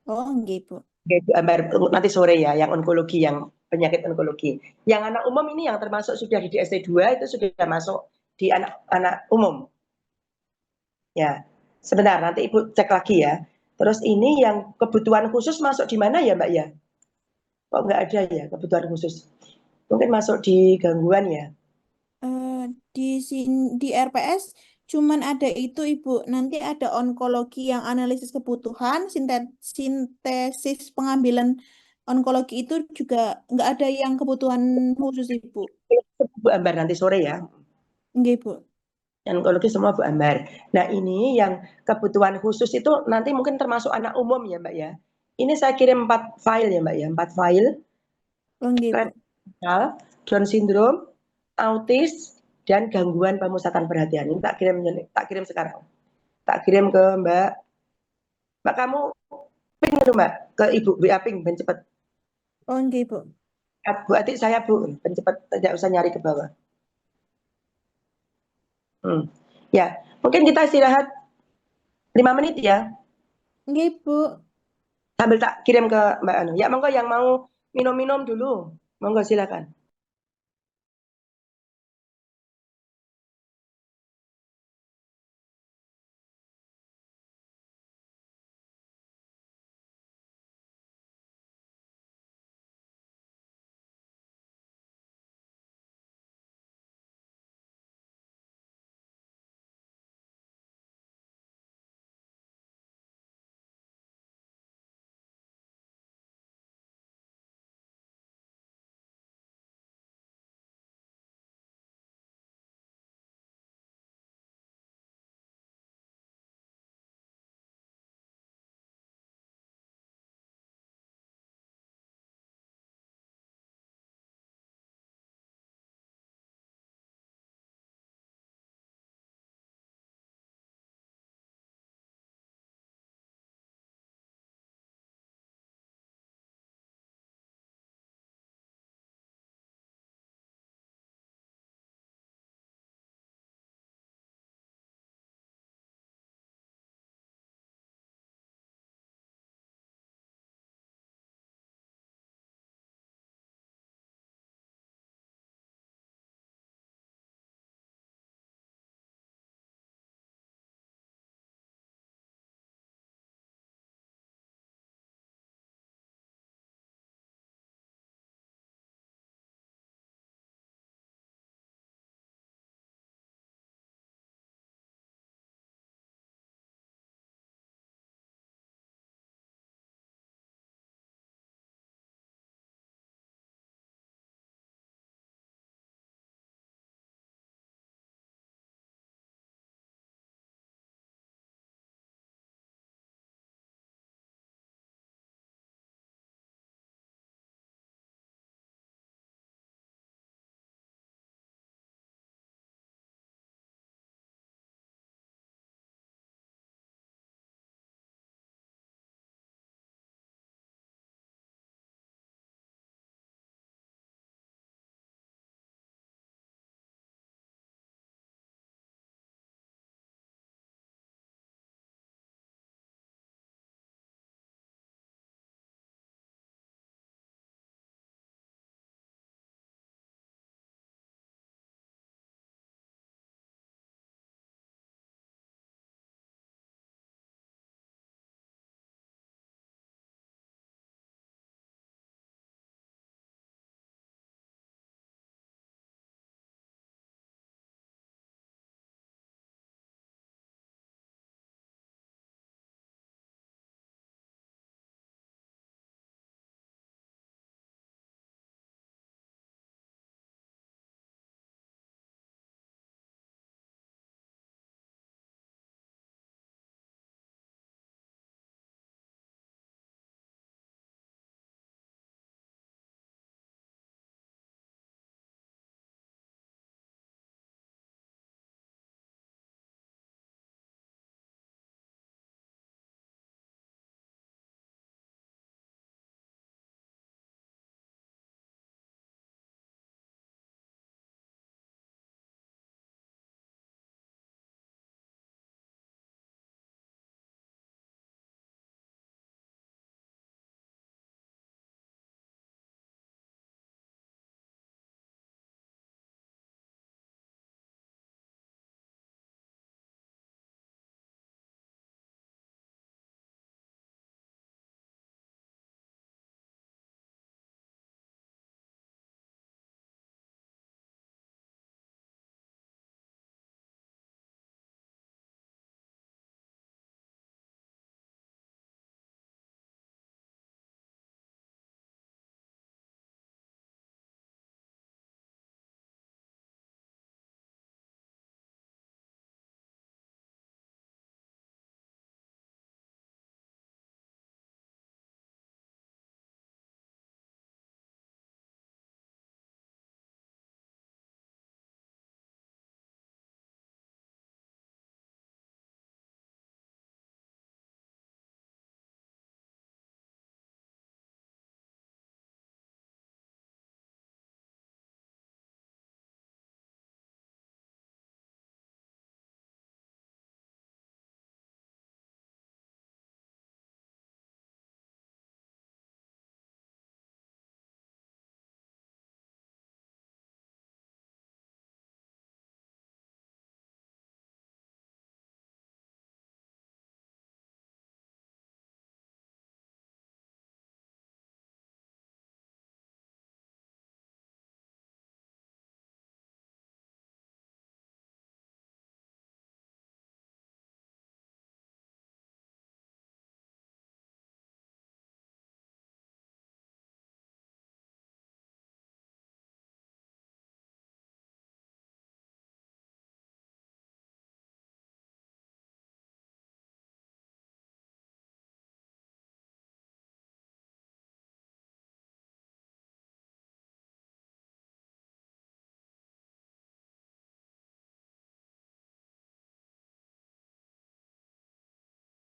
Oh, enggak, Ibu. Oke, Bu Ambar nanti sore ya, yang onkologi, yang penyakit onkologi. Yang anak umum ini yang termasuk sudah di DST2 itu sudah masuk di anak umum. Ya, sebentar nanti Ibu cek lagi ya. Terus ini yang kebutuhan khusus masuk di mana ya Mbak ya? Kok nggak ada ya kebutuhan khusus? Mungkin masuk di gangguan ya. Di RPS cuman ada itu, Ibu. Nanti ada onkologi yang analisis kebutuhan, sintesis pengambilan onkologi itu juga nggak ada yang kebutuhan khusus, Ibu. Bu Ambar nanti sore ya. Enggak, Ibu. Yang onkologi semua Bu Ambar. Nah ini yang kebutuhan khusus itu nanti mungkin termasuk anak umum ya Mbak ya. Ini saya kirim 4 file ya Mbak ya, 4 file. Oh, enggak, Ibu. Down syndrome, autis, dan gangguan pemusatan perhatian. Ini tak kirim sekarang. Tak kirim ke Mbak. Mbak kamu ping itu Mbak ke Ibu WA ping ben cepet. Oh, enggak, Ibu. Bu Atik saya Bu, ben cepet tidak usah nyari ke bawah. Ya, mungkin kita istirahat 5 menit ya. Nggih, Bu. Sambil tak kirim ke Mbak Anu. Ya, monggo yang mau minum-minum dulu. Monggo silakan.